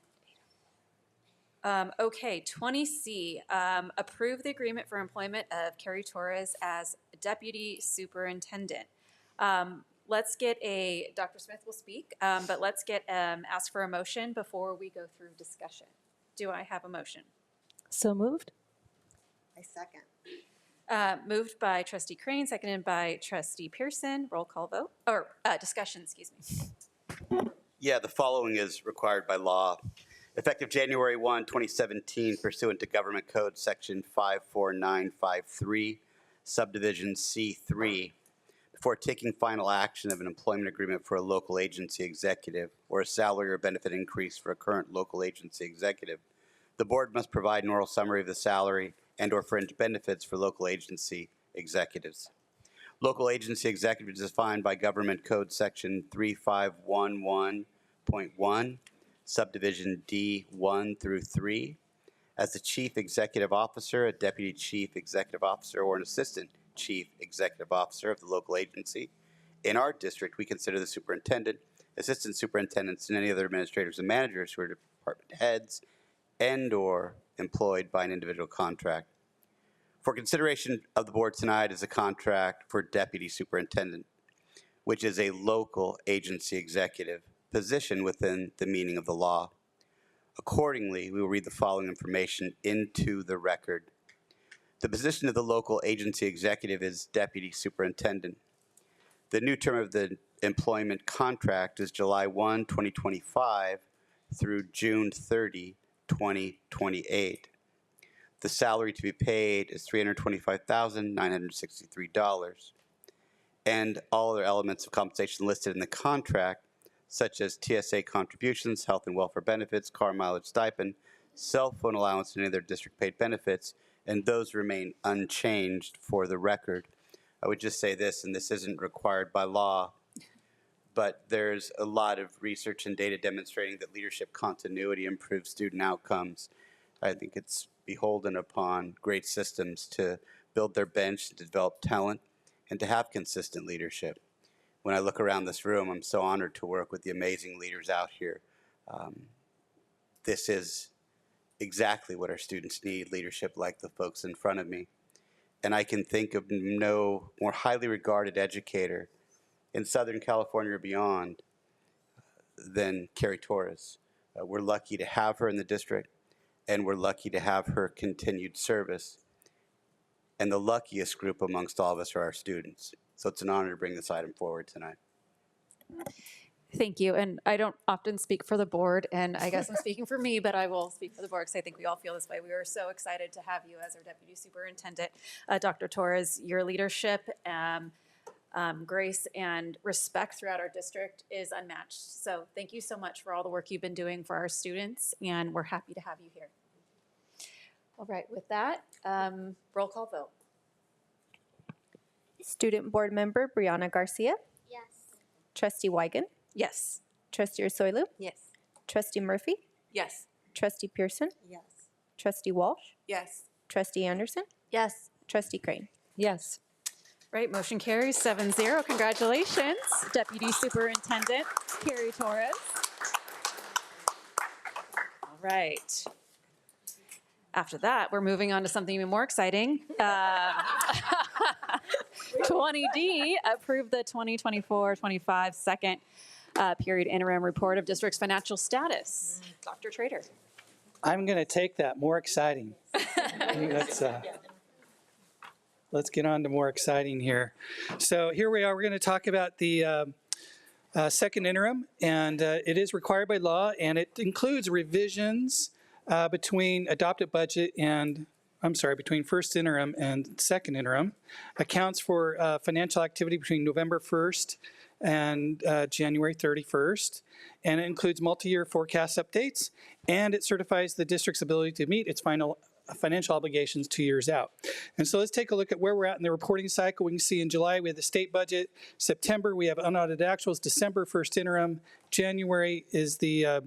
Okay, 20C, approve the agreement for employment of Kerrie Torres as Deputy Superintendent. Let's get Dr. Smith will speak, but let's ask for a motion before we go through discussion. Do I have a motion? So moved. I second. Moved by Trustee Crane, seconded by Trustee Pearson. Roll call vote, or discussion, excuse me. Yeah, the following is required by law. Effective January 1, 2017, pursuant to Government Code Section 54953, Subdivision C3, before taking final action of an employment agreement for a local agency executive or a salary or benefit increase for a current local agency executive, the board must provide an oral summary of the salary and/or fringe benefits for local agency executives. Local agency executive is defined by Government Code Section 3511.1, Subdivision D 1 through 3, as the Chief Executive Officer, a Deputy Chief Executive Officer, or an Assistant Chief Executive Officer of the local agency. In our district, we consider the superintendent, assistant superintendents, and any other administrators and managers who are department heads and/or employed by an individual contract. For consideration of the board tonight is a contract for deputy superintendent, which is a local agency executive position within the meaning of the law. Accordingly, we will read the following information into the record. The position of the local agency executive is deputy superintendent. The new term of the employment contract is July 1, 2025 through June 30, 2028. The salary to be paid is $325,963, and all other elements of compensation listed in the contract, such as TSA contributions, health and welfare benefits, car mileage stipend, cell phone allowance, and any other district-paid benefits, and those remain unchanged for the record. I would just say this, and this isn't required by law, but there's a lot of research and data demonstrating that leadership continuity improves student outcomes. I think it's beholden upon great systems to build their bench, to develop talent, and to have consistent leadership. When I look around this room, I'm so honored to work with the amazing leaders out here. This is exactly what our students need, leadership like the folks in front of me. And I can think of no more highly regarded educator in Southern California or beyond than Kerrie Torres. We're lucky to have her in the district, and we're lucky to have her continued service. And the luckiest group amongst all of us are our students. So it's an honor to bring this item forward tonight. Thank you. And I don't often speak for the board, and I guess I'm speaking for me, but I will speak for the board because I think we all feel this way. We are so excited to have you as our Deputy Superintendent. Dr. Torres, your leadership, grace, and respect throughout our district is unmatched. So thank you so much for all the work you've been doing for our students, and we're happy to have you here. All right, with that, roll call vote. Student Board Member Brianna Garcia. Yes. Trustee Wigan. Yes. Trustee Ursulou. Yes. Trustee Murphy. Yes. Trustee Pearson. Yes. Trustee Walsh. Yes. Trustee Anderson. Yes. Trustee Crane. Yes. Right, motion carries 7-0. Congratulations, Deputy Superintendent Kerrie Torres. All right. After that, we're moving on to something even more exciting. 20D, approve the 2024-25 second period interim report of district's financial status. Dr. Trader. I'm going to take that. More exciting. Let's get on to more exciting here. So here we are. We're going to talk about the second interim, and it is required by law, and it includes revisions between adopted budget and, between first interim and second interim, accounts for financial activity between November 1st and January 31st, and it includes multi-year forecast updates, and it certifies the district's ability to meet its financial obligations 2 years out. And so let's take a look at where we're at in the reporting cycle. We can see in July we have the state budget. September we have unaudited actuals. December first interim. January is the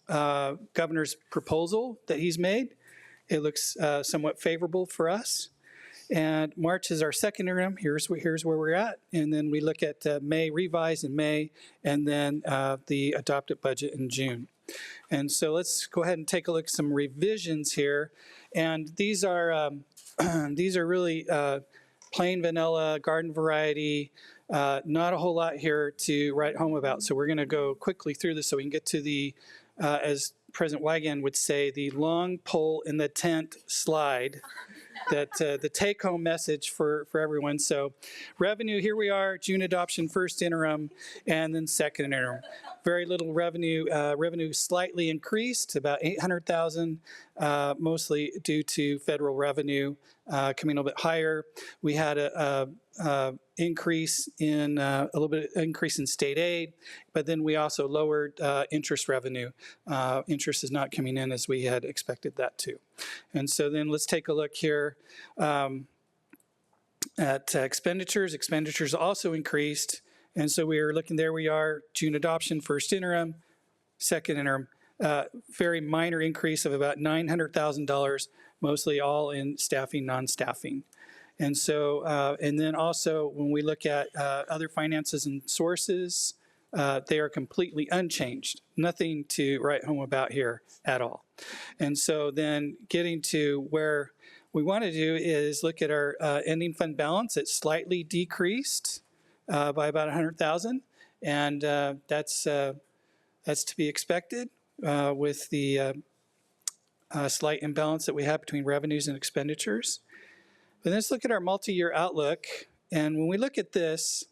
governor's proposal that he's made. It looks somewhat favorable for us. And March is our second interim. Here's where we're at. And then we look at May, revised in May, and then the adopted budget in June. And so let's go ahead and take a look at some revisions here. And these are really plain vanilla, garden variety, not a whole lot here to write home about. So we're going to go quickly through this so we can get to the, as President Wigan would say, the long pole in the tent slide. That the take-home message for everyone. So revenue, here we are, June adoption, first interim, and then second interim. Very little revenue. Revenue slightly increased, about $800,000, mostly due to federal revenue coming a little bit higher. We had a increase in a little bit increase in state aid, but then we also lowered interest revenue. Interest is not coming in as we had expected that to. And so then let's take a look here at expenditures. Expenditures also increased. And so we are looking, there we are, June adoption, first interim, second interim, very minor increase of about $900,000, mostly all in staffing, non-staffing. And so, and then also when we look at other finances and sources, they are completely unchanged. Nothing to write home about here at all. And so then getting to where we want to do is look at our ending fund balance. It slightly decreased by about $100,000, and that's to be expected with the slight imbalance that we have between revenues and expenditures. But let's look at our multi-year outlook. And when we look at this,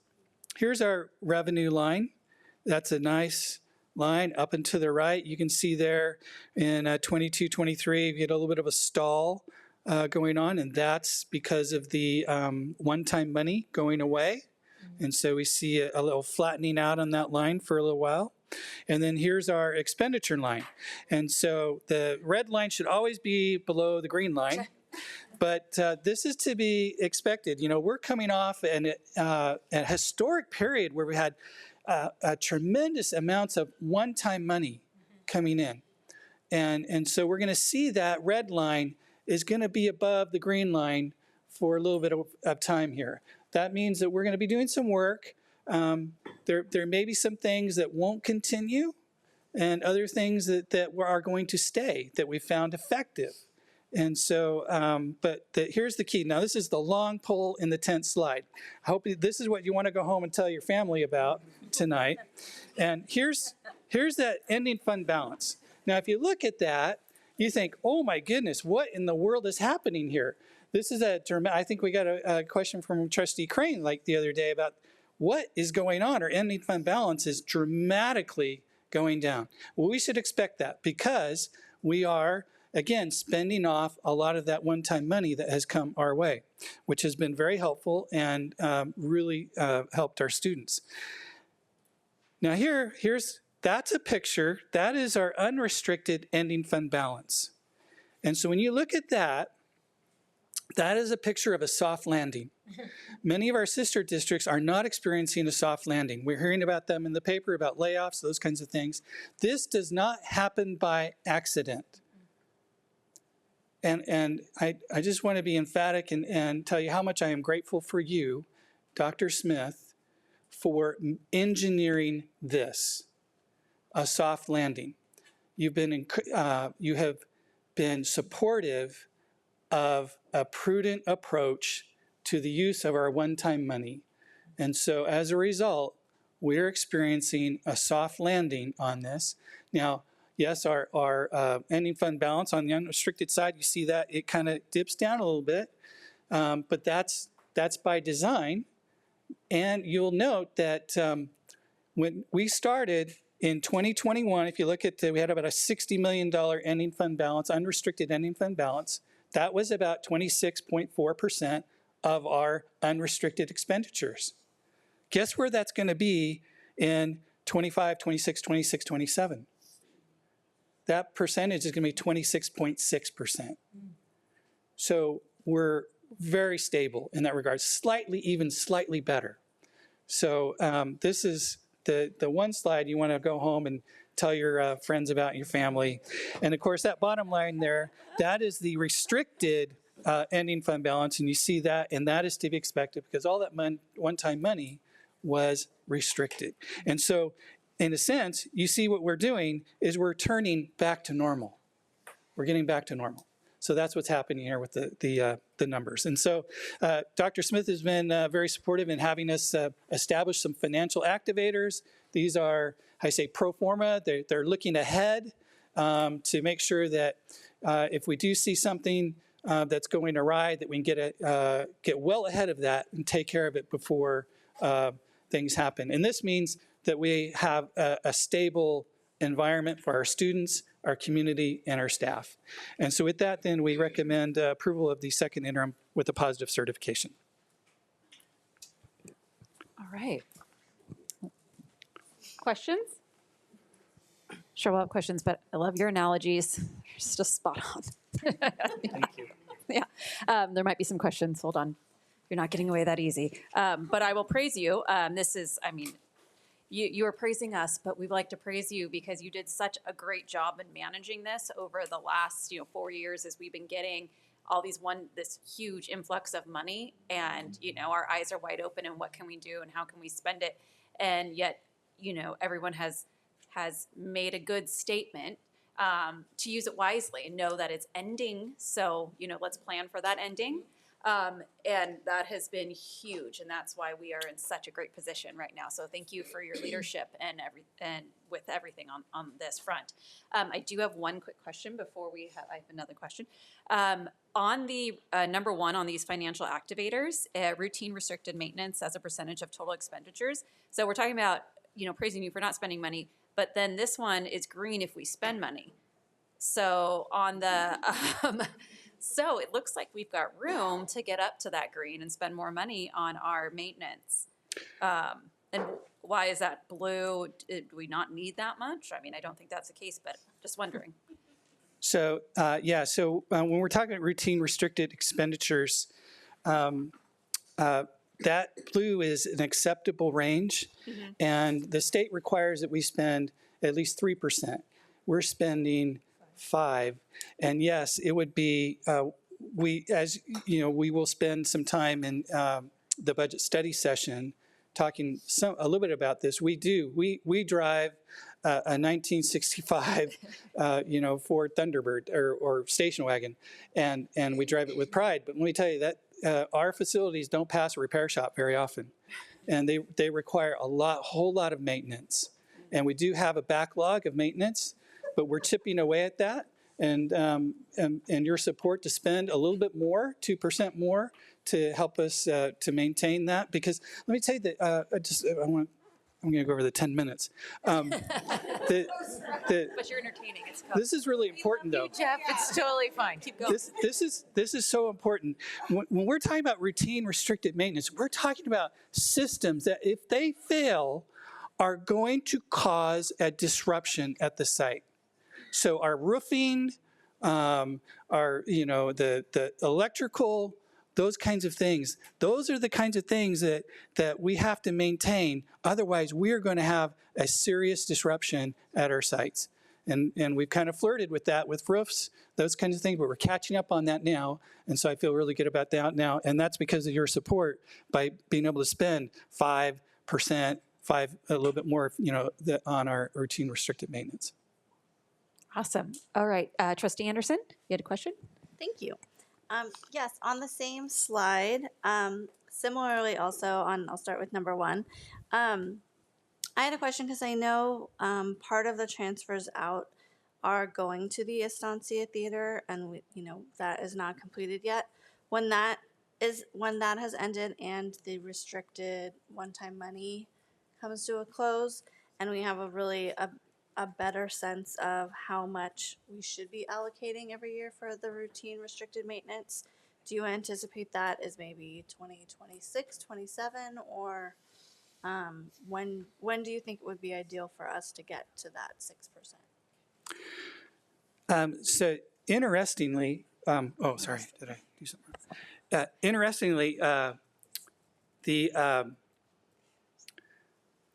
here's our revenue line. That's a nice line up and to the right. You can see there in 22-23, we get a little bit of a stall going on, and that's because of the one-time money going away. And so we see a little flattening out on that line for a little while. And then here's our expenditure line. And so the red line should always be below the green line. But this is to be expected. You know, we're coming off a historic period where we had tremendous amounts of one-time money coming in. And so we're going to see that red line is going to be above the green line for a little bit of time here. That means that we're going to be doing some work. There may be some things that won't continue and other things that are going to stay that we found effective. And so, here's the key. Now, this is the long pole in the tent slide. I hope this is what you want to go home and tell your family about tonight. And here's that ending fund balance. Now, if you look at that, you think, oh my goodness, what in the world is happening here? This is I think we got a question from Trustee Crane like the other day about what is going on. Our ending fund balance is dramatically going down. Well, we should expect that because we are, again, spending off a lot of that one-time money that has come our way, which has been very helpful and really helped our students. Now that's a picture. That is our unrestricted ending fund balance. And so when you look at that, that is a picture of a soft landing. Many of our sister districts are not experiencing a soft landing. We're hearing about them in the paper, about layoffs, those kinds of things. This does not happen by accident. And I just want to be emphatic and tell you how much I am grateful for you, Dr. Smith, for engineering this, a soft landing. You have been supportive of a prudent approach to the use of our one-time money. And so as a result, we're experiencing a soft landing on this. Now, yes, our ending fund balance on the unrestricted side, you see that it kind of dips down a little bit, but that's by design. And you'll note that when we started in 2021, if you look at, we had about a $60 million ending fund balance, unrestricted ending fund balance. That was about 26.4% of our unrestricted expenditures. Guess where that's going to be in 25, 26, 26, 27? That percentage is going to be 26.6%. So we're very stable in that regard, even slightly better. So this is the one slide you want to go home and tell your friends about, your family. And of course, that bottom line there, that is the restricted ending fund balance, and you see that, and that is to be expected because all that one-time money was restricted. And so, in a sense, you see what we're doing is we're turning back to normal. We're getting back to normal. So that's what's happening here with the numbers. And so Dr. Smith has been very supportive in having us establish some financial activators. These are, I say, pro forma. They're looking ahead to make sure that if we do see something that's going awry, that we can get well ahead of that and take care of it before things happen. And this means that we have a stable environment for our students, our community, and our staff. And so with that, then, we recommend approval of the second interim with a positive certification. All right. Questions? Sure, we'll have questions, but I love your analogies. You're just spot on. Thank you. Yeah, there might be some questions. Hold on. You're not getting away that easy. But I will praise you. This is, I mean, you are praising us, but we'd like to praise you because you did such a great job in managing this over the last 4 years as we've been getting all this huge influx of money, and our eyes are wide open and what can we do and how can we spend it, and yet everyone has made a good statement to use it wisely and know that it's ending. So let's plan for that ending. And that has been huge, and that's why we are in such a great position right now. So thank you for your leadership and with everything on this front. I do have one quick question before I have another question. On the number one on these financial activators, routine restricted maintenance as a percentage of total expenditures. So we're talking about praising you for not spending money, but then this one is green if we spend money. So on the So it looks like we've got room to get up to that green and spend more money on our maintenance. And why is that blue? Do we not need that much? I mean, I don't think that's the case, but just wondering. So, when we're talking about routine restricted expenditures, that blue is an acceptable range, and the state requires that we spend at least 3%. We're spending 5%, and yes, it would be, we will spend some time in the budget study session talking a little bit about this. We drive a 1965, Ford Thunderbird or station wagon, and we drive it with pride. But let me tell you that our facilities don't pass a repair shop very often, and they require whole lot of maintenance. And we do have a backlog of maintenance, but we're chipping away at that. And your support to spend a little bit more, 2% more, to help us to maintain that. Because let me tell you that I'm going to go over the 10 minutes. But you're entertaining. It's this is really important, though. Jeff, it's totally fine. Keep going. This is so important. When we're talking about routine restricted maintenance, we're talking about systems that, if they fail, are going to cause a disruption at the site. So our roofing, the electrical, those kinds of things, those are the kinds of things that we have to maintain. Otherwise, we are going to have a serious disruption at our sites. And we've kind of flirted with that with roofs, those kinds of things, but we're catching up on that now. And so I feel really good about that now. And that's because of your support by being able to spend 5%, a little bit more, on our routine restricted maintenance. Awesome. All right. Trustee Anderson, you had a question? Thank you. Yes, on the same slide, similarly also I'll start with number 1. I had a question because I know part of the transfers out are going to the Estancia Theater, and that is not completed yet. When that has ended and the restricted one-time money comes to a close, and we have a better sense of how much we should be allocating every year for the routine restricted maintenance, do you anticipate that as maybe 2026, 27, or when do you think it would be ideal for us to get to that 6%? So interestingly, sorry, did I do something wrong? Interestingly, the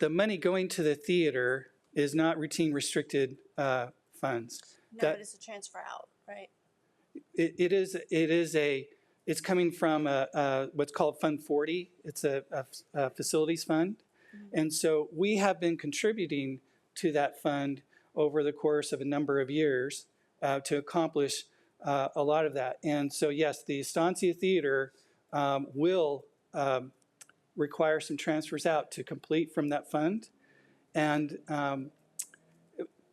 money going to the theater is not routine restricted funds. No, but it's a transfer out, right? It's coming from what's called Fund 40. It's a facilities fund. Mm-hmm. And so we have been contributing to that fund over the course of a number of years to accomplish a lot of that. And so yes, the Estancia Theater will require some transfers out to complete from that fund. And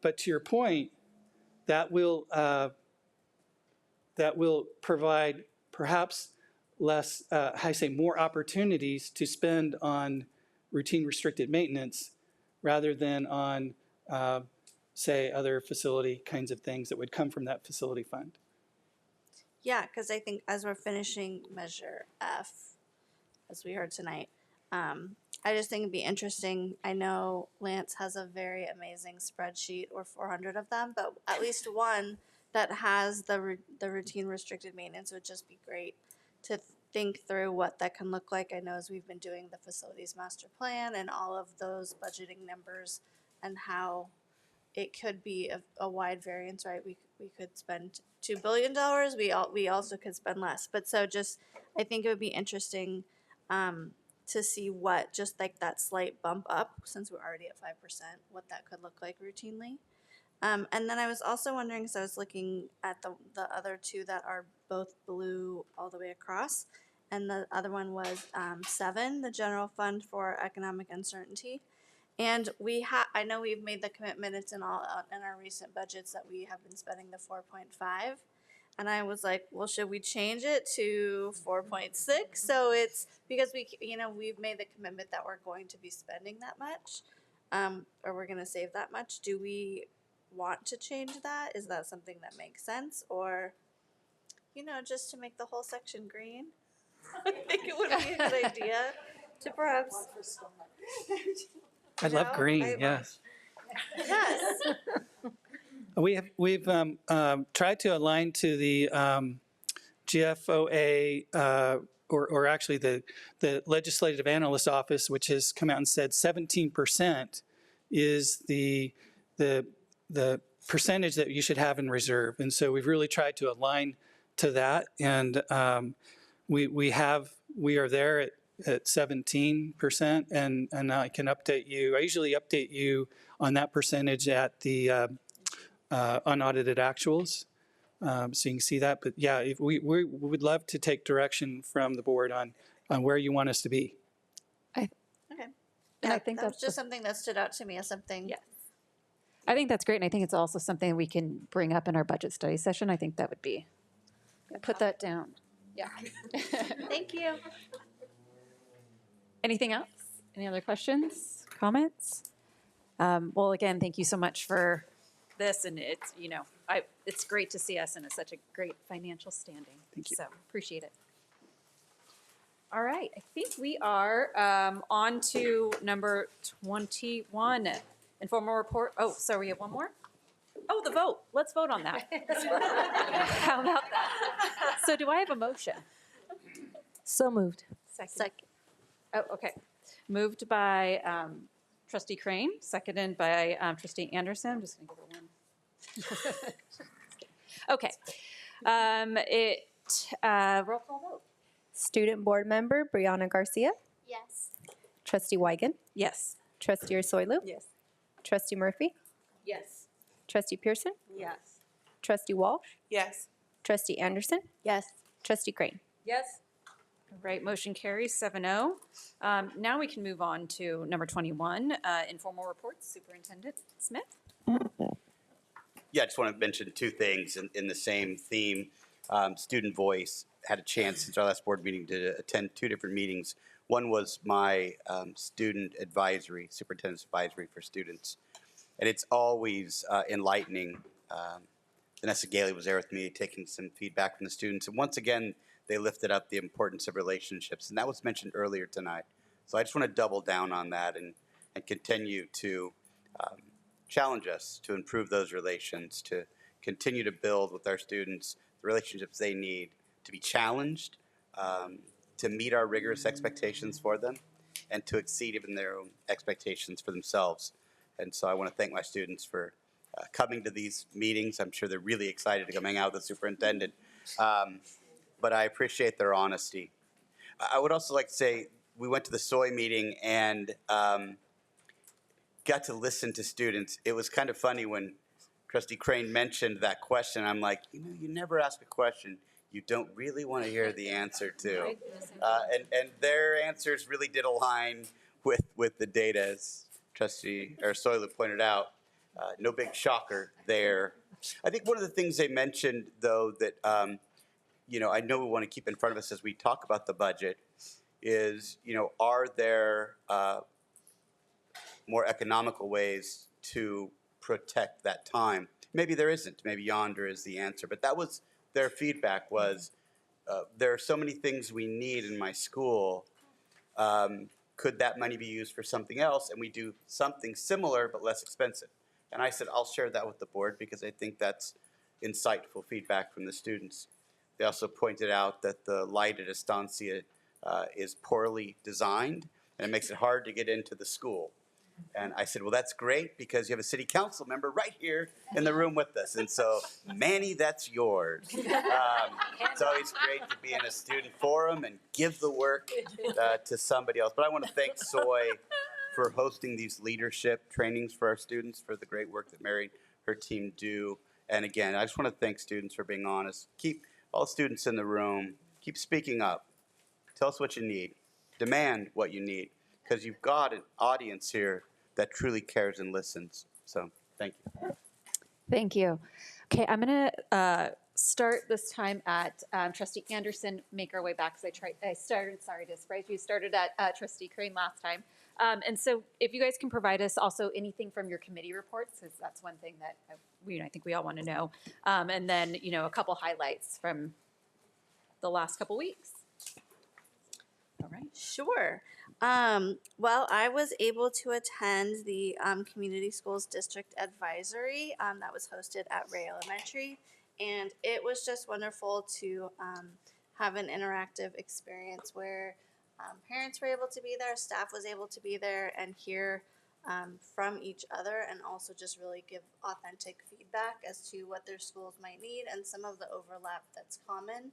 but to your point, that will provide perhaps less, more opportunities to spend on routine restricted maintenance rather than on, other facility kinds of things that would come from that facility fund. Yeah, because I think as we're finishing Measure F, as we heard tonight, I just think it'd be interesting. I know Lance has a very amazing spreadsheet, or 400 of them, but at least one that has the routine restricted maintenance would just be great to think through what that can look like. I know as we've been doing the facilities master plan and all of those budgeting numbers and how it could be a wide variance, right? We could spend $2 billion. We also could spend less. But so just, I think it would be interesting to see what just like that slight bump up, since we're already at 5%, what that could look like routinely. And then I was also wondering, so I was looking at the other two that are both blue all the way across, and the other one was 7, the General Fund for Economic Uncertainty. And I know we've made the commitment, it's in our recent budgets, that we have been spending the 4.5. And I was like, well, should we change it to 4.6? So it's because we've made the commitment that we're going to be spending that much, or we're going to save that much. Do we want to change that? Is that something that makes sense, or just to make the whole section green? I think it would be a good idea to perhaps. I love green, yes. Yes. We've tried to align to the GFOA, or actually the Legislative Analyst Office, which has come out and said 17% is the percentage that you should have in reserve. And so we've really tried to align to that. And we are there at 17%, and I can update you. I usually update you on that percentage at the unaudited actuals. So you can see that. But yeah, if we would love to take direction from the board on where you want us to be. Okay. And Yeah, I think that was that's just something that stood out to me as something. Yes. I think that's great, and I think it's also something we can bring up in our budget study session. I think that would be, put that down. Yeah. Thank you. Anything else? Any other questions, comments? Well, again, thank you so much for this, and it's, it's great to see us in such a great financial standing. Thank you. So appreciate it. All right, I think we are on to number 21, informal report. Oh, sorry, we have one more? Oh, the vote. Let's vote on that. How about that? So do I have a motion? So moved. Second. Oh, okay. Moved by Trustee Crane, seconded by Trustee Anderson. I'm just going to give her one. Okay. Roll call vote. Student Board Member Brianna Garcia. Yes. Trustee Weigand. Yes. Trustee Ursulou. Yes. Trustee Murphy. Yes. Trustee Pearson. Yes. Trustee Walsh. Yes. Trustee Anderson. Yes. Trustee Crane. Yes. All right, motion carries 7-0. Now we can move on to number 21, informal reports. Superintendent Smith. Yeah, I just want to mention two things in the same theme. Student voice. Had a chance since our last board meeting to attend two different meetings. One was my student advisory, superintendent's advisory for students. And it's always enlightening. Vanessa Gailey was there with me taking some feedback from the students. And once again, they lifted up the importance of relationships. And that was mentioned earlier tonight. So I just want to double down on that and continue to challenge us to improve those relations, to continue to build with our students the relationships they need, to be challenged, to meet our rigorous expectations for them, and to exceed even their own expectations for themselves. And so I want to thank my students for coming to these meetings. I'm sure they're really excited to come hang out with the superintendent. But I appreciate their honesty. I would also like to say we went to the SOI meeting and got to listen to students. It was kind of funny when Trustee Crane mentioned that question. I'm like, you never ask a question you don't really want to hear the answer to. And their answers really did align with the data, as Trustee Soilu pointed out. No big shocker there. I think one of the things they mentioned, though, that I know we want to keep in front of us as we talk about the budget is, are there more economical ways to protect that time? Maybe there isn't. Maybe Yondr is the answer. But that was their feedback was, there are so many things we need in my school. Could that money be used for something else? And we do something similar but less expensive. And I said, I'll share that with the board because I think that's insightful feedback from the students. They also pointed out that the light at Estancia is poorly designed and it makes it hard to get into the school. And I said, well, that's great because you have a city council member right here in the room with us. And so, Manny, that's yours. It's always great to be in a student forum and give the work to somebody else. But I want to thank Soy for hosting these leadership trainings for our students, for the great work that Mary and her team do. And again, I just want to thank students for being honest. Keep all students in the room, keep speaking up. Tell us what you need. Demand what you need. Because you've got an audience here that truly cares and listens. So, thank you. Thank you. Okay, I'm going to start this time at Trustee Anderson, make our way back because I started, sorry to surprise you, started at Trustee Crane last time. And so if you guys can provide us also anything from your committee reports, because that's one thing that I think we all want to know. And then, a couple highlights from the last couple weeks. All right. Sure. Well, I was able to attend the Community Schools District Advisory that was hosted at Ray Elementary, and it was just wonderful to have an interactive experience where parents were able to be there, staff was able to be there, and hear from each other, and also just really give authentic feedback as to what their schools might need and some of the overlap that's common,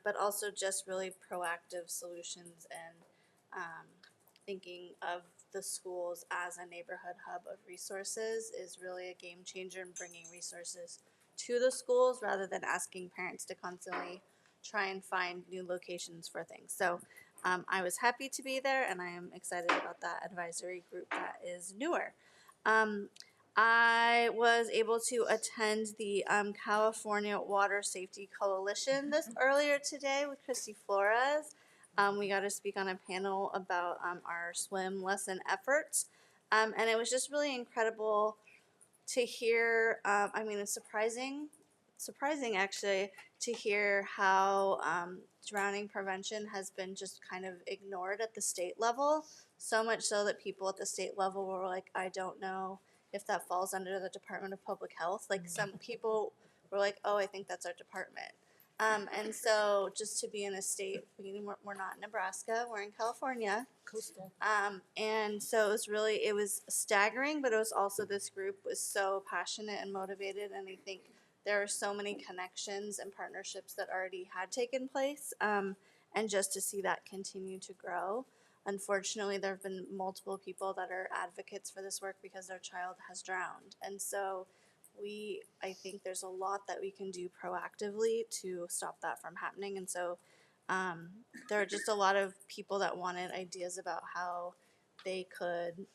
but also just really proactive solutions and thinking of the schools as a neighborhood hub of resources is really a game changer in bringing resources to the schools rather than asking parents to constantly try and find new locations for things. So I was happy to be there, and I am excited about that advisory group that is newer. I was able to attend the California Water Safety Coalition this earlier today with Christy Flores. We got to speak on a panel about our swim lesson efforts, and it was just really incredible to hear. I mean, it's surprising actually to hear how drowning prevention has been just kind of ignored at the state level. So much so that people at the state level were like, I don't know if that falls under the Department of Public Health. Like some people were like, oh, I think that's our department. And so just to be in a state, we're not in Nebraska, we're in California. Coastal. And so it was staggering, but it was also, this group was so passionate and motivated, and I think there are so many connections and partnerships that already had taken place, and just to see that continue to grow. Unfortunately, there have been multiple people that are advocates for this work because their child has drowned, and so I think there's a lot that we can do proactively to stop that from happening. And so there are just a lot of people that wanted ideas about how they could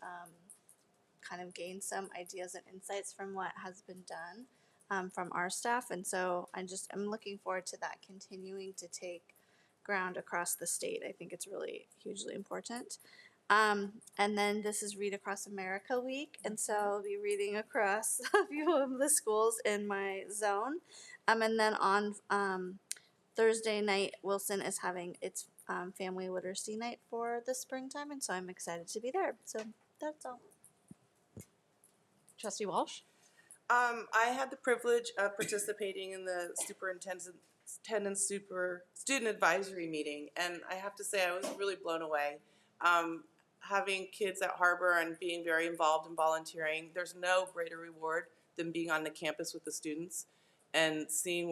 kind of gain some ideas and insights from what has been done from our staff. And so I'm looking forward to that continuing to take ground across the state. I think it's really hugely important. And then this is Read Across America Week, and so I'll be reading across a few of the schools in my zone. And then on Thursday night, Wilson is having its family literacy night for the springtime, and so I'm excited to be there. So that's all. Trustee Walsh? I had the privilege of participating in the Superintendent Student Advisory meeting, and I have to say I was really blown away. Having kids at Harbor and being very involved in volunteering, there's no greater reward than being on the campus with the students and seeing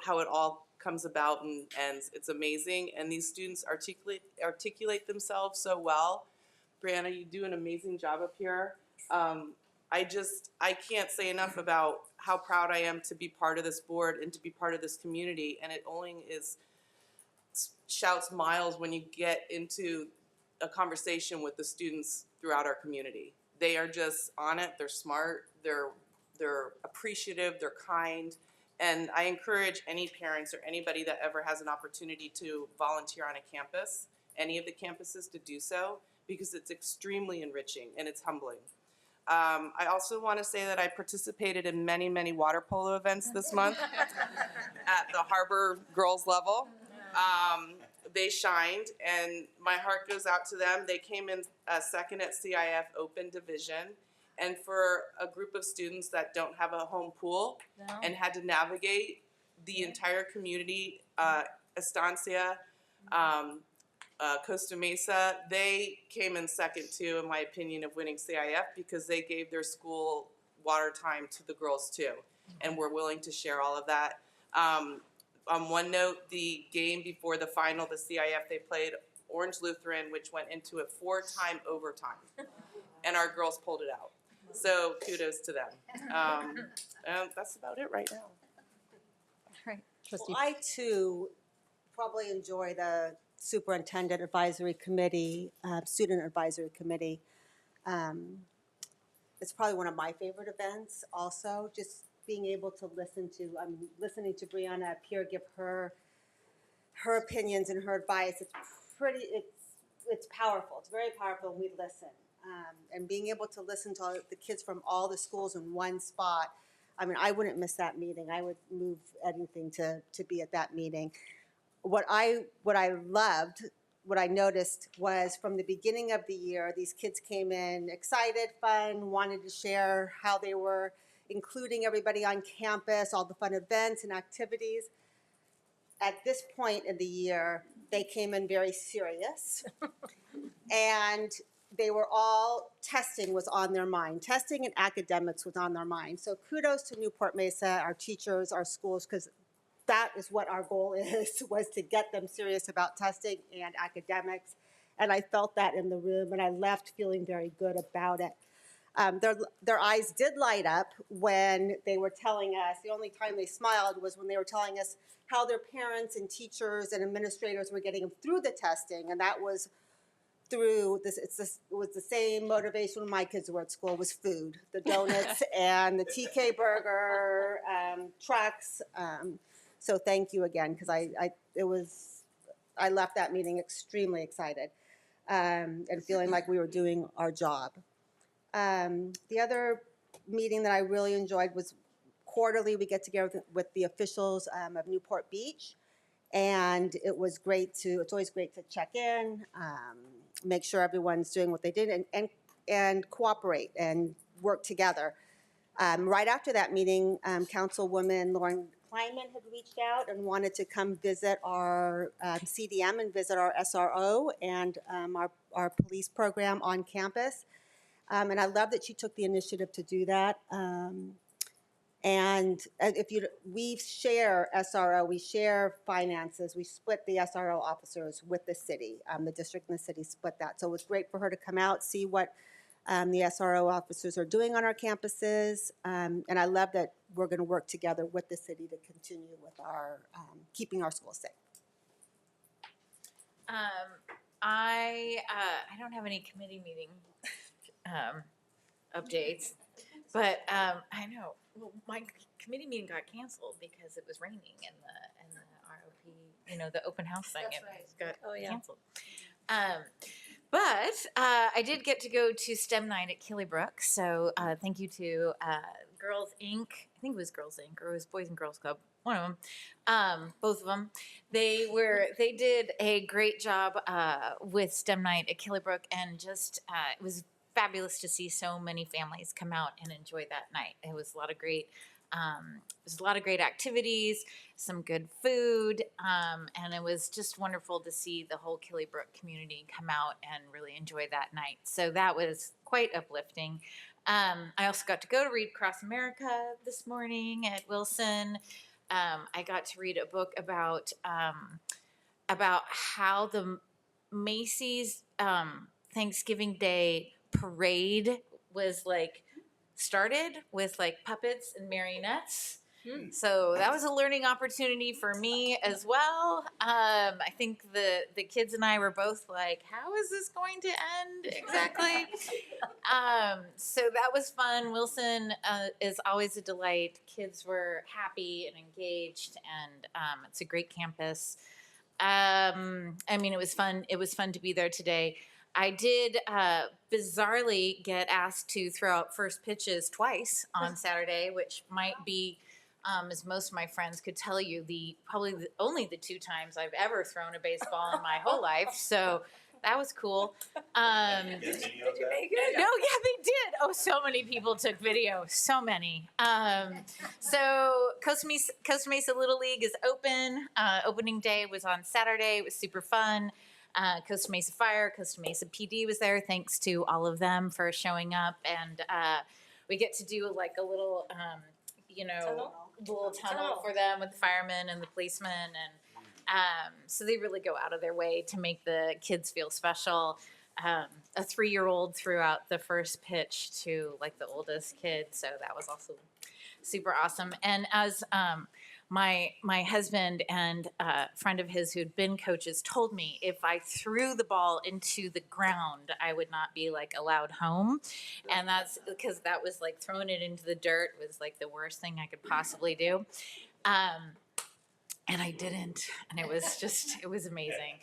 how it all comes about, and it's amazing. And these students articulate themselves so well. Brianna, you do an amazing job up here. I can't say enough about how proud I am to be part of this board and to be part of this community, and it only shouts miles when you get into a conversation with the students throughout our community. They are just on it, they're smart, they're appreciative, they're kind, and I encourage any parents or anybody that ever has an opportunity to volunteer on a campus, any of the campuses, to do so, because it's extremely enriching and it's humbling. I also want to say that I participated in many, many water polo events this month at the Harbor girls level. They shined, and my heart goes out to them. They came in second at CIF Open Division, and for a group of students that don't have a home pool and had to navigate the entire community, Estancia, Costa Mesa, they came in second too, in my opinion, of winning CIF because they gave their school water time to the girls too, and were willing to share all of that. On one note, the game before the final, the CIF, they played Orange Lutheran, which went into a 4-time overtime, and our girls pulled it out. So kudos to them. And that's about it right now. All right, Well, I too probably enjoy the Superintendent Advisory Committee, Student Advisory Committee. It's probably one of my favorite events also, just being able to listening to Brianna up here give her opinions and her advice. It's powerful. It's very powerful when we listen. And being able to listen to all the kids from all the schools in one spot, I mean, I wouldn't miss that meeting. I would move anything to be at that meeting. What I loved what I noticed was from the beginning of the year, these kids came in excited, fun, wanted to share how they were including everybody on campus, all the fun events and activities. At this point in the year, they came in very serious. And they were all, testing was on their mind. Testing and academics was on their mind. So kudos to Newport-Mesa, our teachers, our schools, because that is what our goal is, was to get them serious about testing and academics. And I felt that in the room, and I left feeling very good about it. Their eyes did light up when they were telling us, the only time they smiled was when they were telling us how their parents and teachers and administrators were getting them through the testing, and that was through this. It was the same motivation when my kids were at school, was food, the donuts and the TK burger trucks. So thank you again, because I left that meeting extremely excited and feeling like we were doing our job. The other meeting that I really enjoyed was quarterly. We get together with the officials of Newport Beach, and it was great it's always great to check in, make sure everyone's doing what they did, and cooperate and work together. Right after that meeting, Councilwoman Lauren Kleinman had reached out and wanted to come visit our CDM and visit our SRO and our police program on campus. And I love that she took the initiative to do that. And we share SRO, we share finances, we split the SRO officers with the city. The district and the city split that. So it was great for her to come out, see what the SRO officers are doing on our campuses. And I love that we're going to work together with the city to continue with our keeping our schools safe. I don't have any committee meeting updates, but I know. Well, my committee meeting got canceled because it was raining in the ROP, the open house thing. Got canceled. But I did get to go to STEM night at Killiebrook, so thank you to Girls Inc. I think it was Girls Inc. or it was Boys and Girls Club. One of them, both of them. They did a great job with STEM night at Killiebrook, and just it was fabulous to see so many families come out and enjoy that night. It was a lot of great activities, some good food, and it was just wonderful to see the whole Killiebrook community come out and really enjoy that night. So that was quite uplifting. I also got to go to read Cross America this morning at Wilson. I got to read a book about how the Macy's Thanksgiving Day parade was started with puppets and marionettes. So that was a learning opportunity for me as well. I think the kids and I were both like, how is this going to end exactly? So that was fun. Wilson is always a delight. Kids were happy and engaged, and it's a great campus. It was fun. It was fun to be there today. I did bizarrely get asked to throw out first pitches twice on Saturday, which might be, as most of my friends could tell you, only the 2 times I've ever thrown a baseball in my whole life. So that was cool. Did you make it? No, yeah, they did. Oh, so many people took video. So many. So Costa Mesa Little League is open. Opening day was on Saturday. It was super fun. Costa Mesa Fire, Costa Mesa PD was there. Thanks to all of them for showing up. And we get to do a little, tunnel for them with the firemen and the policemen. And so they really go out of their way to make the kids feel special. A 3-year-old threw out the first pitch to the oldest kid. So that was also super awesome. And as my husband and a friend of his who'd been coaches told me if I threw the ball into the ground, I would not be allowed home. And that's because that was throwing it into the dirt was the worst thing I could possibly do. And I didn't. And it was amazing.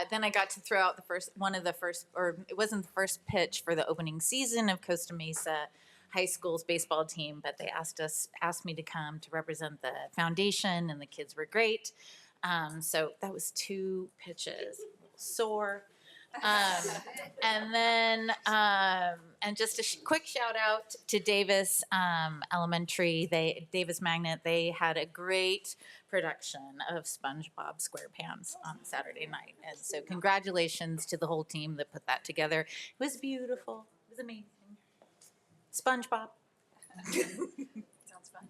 Then I got to throw out it wasn't the first pitch for the opening season of Costa Mesa High School's baseball team, but they asked me to come to represent the foundation, and the kids were great. So that was 2 pitches. sore. And then, and just a quick shout out to Davis Elementary. Davis Magnet, they had a great production of SpongeBob SquarePants on Saturday night. And so congratulations to the whole team that put that together. It was beautiful. It was amazing. SpongeBob. Sounds fun.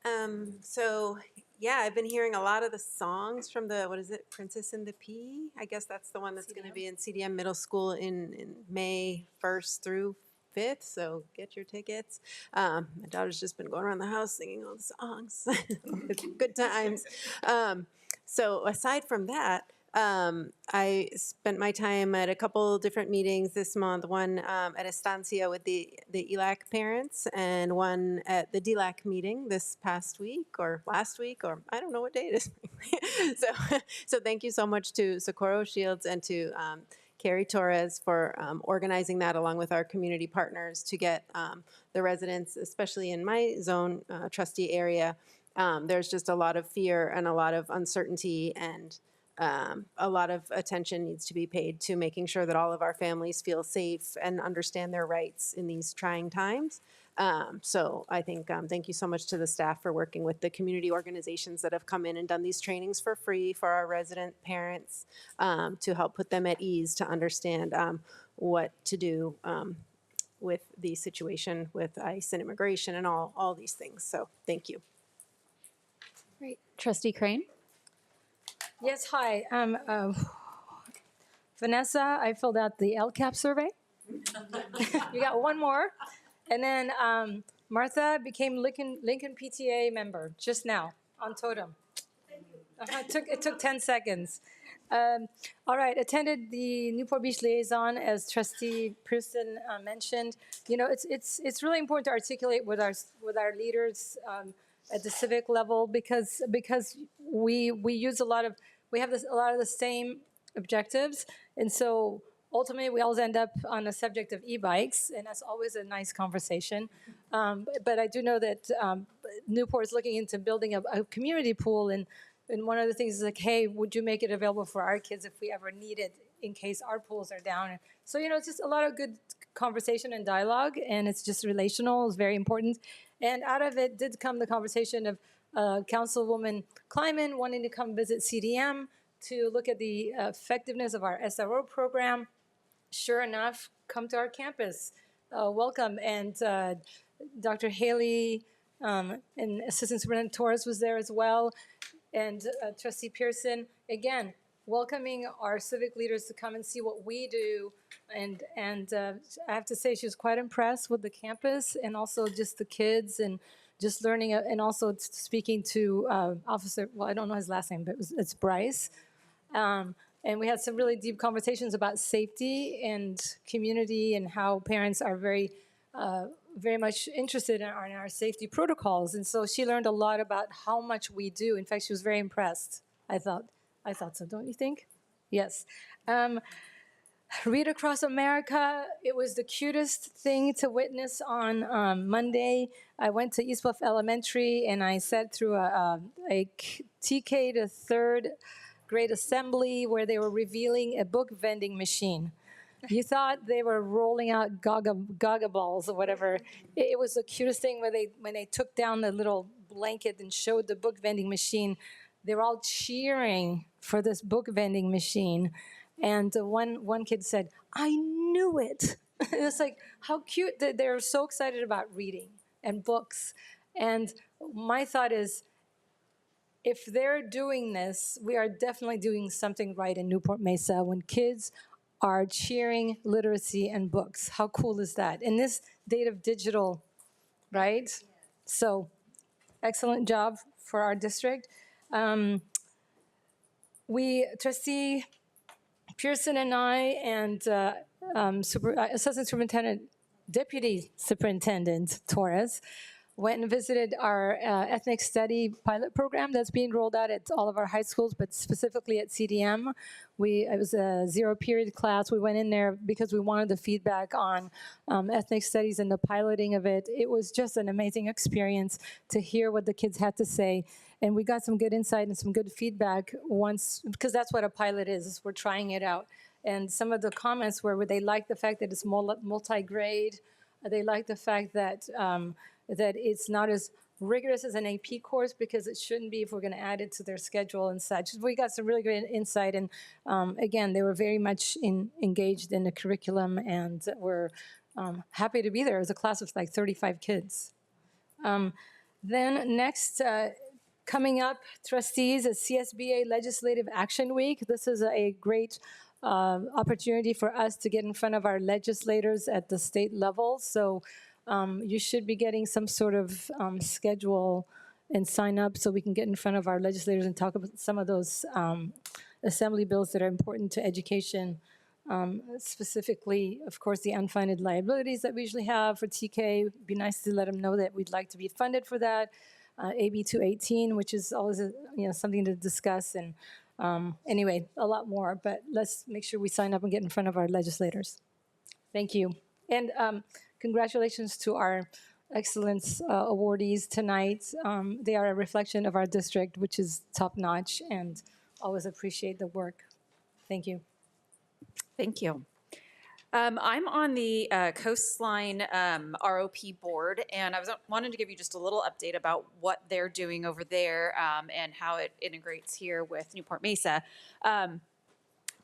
I know. So yeah, I've been hearing a lot of the songs from the, what is it, Princess and the Pea? I guess that's the one that's going to be in CDM Middle School in May 1st through 5th, so get your tickets. My daughter's just been going around the house singing all the songs. It's good times. So aside from that, I spent my time at a couple different meetings this month, one at Estancia with the ELAC parents and one at the DLAC meeting this past week or last week, or I don't know what day it is. So thank you so much to Socorro Shields and to Kerrie Torres for organizing that along with our community partners to get the residents, especially in my zone trustee area, there's just a lot of fear and a lot of uncertainty, and a lot of attention needs to be paid to making sure that all of our families feel safe and understand their rights in these trying times. So I think thank you so much to the staff for working with the community organizations that have come in and done these trainings for free for our resident parents to help put them at ease to understand what to do with the situation with ICE and immigration and all these things. So thank you. Great. Trustee Crane? Yes, hi. Vanessa, I filled out the LCAP survey. You got one more. And then Martha became Lincoln PTA member just now on Totem. It took 10 seconds. All right, attended the Newport Beach liaison, as Trustee Pearson mentioned. You know, it's really important to articulate with our leaders at the civic level because we use a lot of the same objectives, and so ultimately we always end up on the subject of e-bikes, and that's always a nice conversation. But I do know that Newport is looking into building a community pool, and one of the things is like, hey, would you make it available for our kids if we ever need it in case our pools are down? So, you know, it's just a lot of good conversation and dialogue, and it's just relational. It's very important. And out of it did come the conversation of Councilwoman Kleiman wanting to come visit CDM to look at the effectiveness of our SRO program. Sure enough, come to our campus. Welcome. And Dr. Haley and Assistant Superintendent Torres was there as well. And Trustee Pearson, again, welcoming our civic leaders to come and see what we do. And I have to say, she was quite impressed with the campus and also just the kids and just learning, and also speaking to Officer, well, I don't know his last name, but it's Bryce. And we had some really deep conversations about safety and community and how parents are very much interested in our safety protocols. And so she learned a lot about how much we do. In fact, she was very impressed. I thought so, don't you think? Yes. Read Across America, it was the cutest thing to witness on Monday. I went to East Bluff Elementary and I sat through a TK to third grade assembly where they were revealing a book vending machine. You thought they were rolling out Gaga balls or whatever. It was the cutest thing when they took down the little blanket and showed the book vending machine. They were all cheering for this book vending machine. And one kid said, I knew it. It's like, how cute that they're so excited about reading and books. And my thought is, if they're doing this, we are definitely doing something right in Newport-Mesa when kids are cheering literacy and books. How cool is that? In this date of digital, right? So, excellent job for our district. Trustee Pearson and I and Assistant Superintendent, Deputy Superintendent Torres went and visited our ethnic study pilot program that's being rolled out at all of our high schools, but specifically at CDM. It was a zero period class. We went in there because we wanted the feedback on ethnic studies and the piloting of it. It was just an amazing experience to hear what the kids had to say. And we got some good insight and some good feedback once, because that's what a pilot is we're trying it out. And some of the comments were they like the fact that it's multi-grade. They like the fact that that it's not as rigorous as an AP course, because it shouldn't be if we're going to add it to their schedule and such. We got some really great insight, and again, they were very much engaged in the curriculum, and were happy to be there. It was a class of like 35 kids. Then next, coming up, trustees, is CSBA Legislative Action Week. This is a great opportunity for us to get in front of our legislators at the state level. So you should be getting some sort of schedule and sign up so we can get in front of our legislators and talk about some of those assembly bills that are important to education. Specifically, of course, the unfunded liabilities that we usually have for TK. It'd be nice to let them know that we'd like to be funded for that. AB 218, which is always something to discuss, and anyway, a lot more. But let's make sure we sign up and get in front of our legislators. Thank you. And congratulations to our excellence awardees tonight. They are a reflection of our district, which is top-notch, and always appreciate the work. Thank you. Thank you. I'm on the Coastline ROP board, and I wanted to give you just a little update about what they're doing over there and how it integrates here with Newport-Mesa.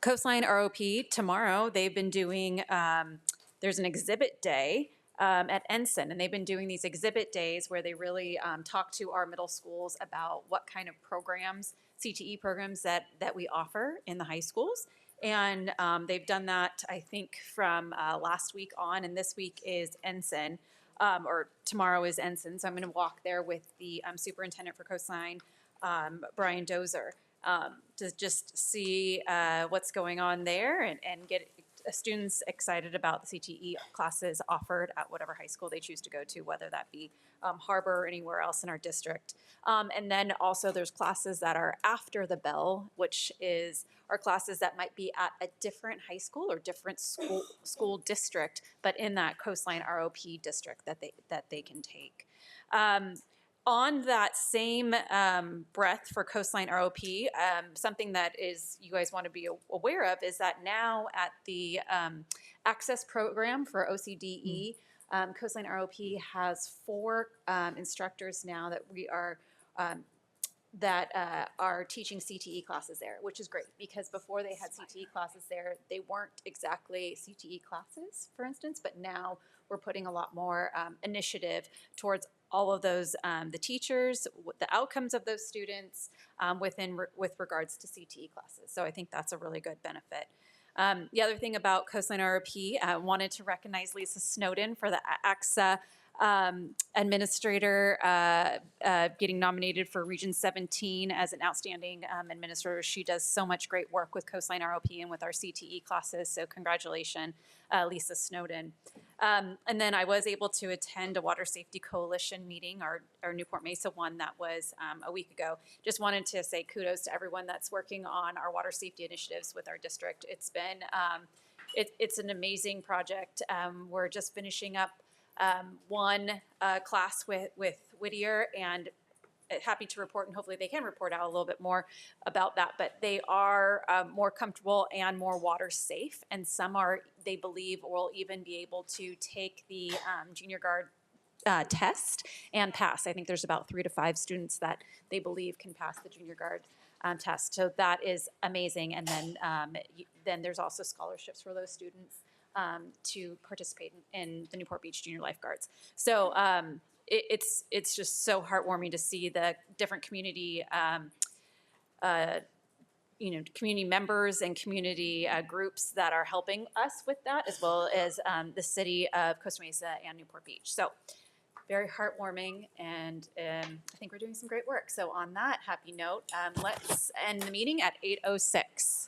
Coastline ROP, tomorrow, they've been doing, there's an exhibit day at Ensign, and they've been doing these exhibit days where they really talk to our middle schools about what kind of programs, CTE programs that we offer in the high schools. And they've done that, I think, from last week on, and this week is Ensign, or tomorrow is Ensign. So I'm going to walk there with the superintendent for Coastline, Brian Dozer, to just see what's going on there and get students excited about the CTE classes offered at whatever high school they choose to go to, whether that be Harbor or anywhere else in our district. And then also there's classes that are after the bell, which are classes that might be at a different high school or different school district, but in that Coastline ROP district that they can take. On that same breath for Coastline ROP, something that you guys want to be aware of is that now at the Access Program for OCDE, Coastline ROP has 4 instructors now that are teaching CTE classes there, which is great, because before they had CTE classes there, they weren't exactly CTE classes, for instance, but now we're putting a lot more initiative towards all of those, the teachers, the outcomes of those students with regards to CTE classes. So I think that's a really good benefit. The other thing about Coastline ROP, I wanted to recognize Lisa Snowden for the AXA administrator getting nominated for Region 17 as an outstanding administrator. She does so much great work with Coastline ROP and with our CTE classes, so congratulations, Lisa Snowden. And then I was able to attend a Water Safety Coalition meeting, our Newport Mesa one that was a week ago. Just wanted to say kudos to everyone that's working on our water safety initiatives with our district. It's been, it's an amazing project. We're just finishing up one class with Whittier, and happy to report, and hopefully they can report out a little bit more about that, but they are more comfortable and more water safe, and some they believe will even be able to take the junior guard test and pass. I think there's about 3 to 5 students that they believe can pass the junior guard test, so that is amazing. And then there's also scholarships for those students to participate in the Newport Beach Junior Lifeguards. So it's just so heartwarming to see the different community, community members and community groups that are helping us with that, as well as the city of Costa Mesa and Newport Beach. So very heartwarming, and I think we're doing some great work. So on that happy note, let's end the meeting at 8:06.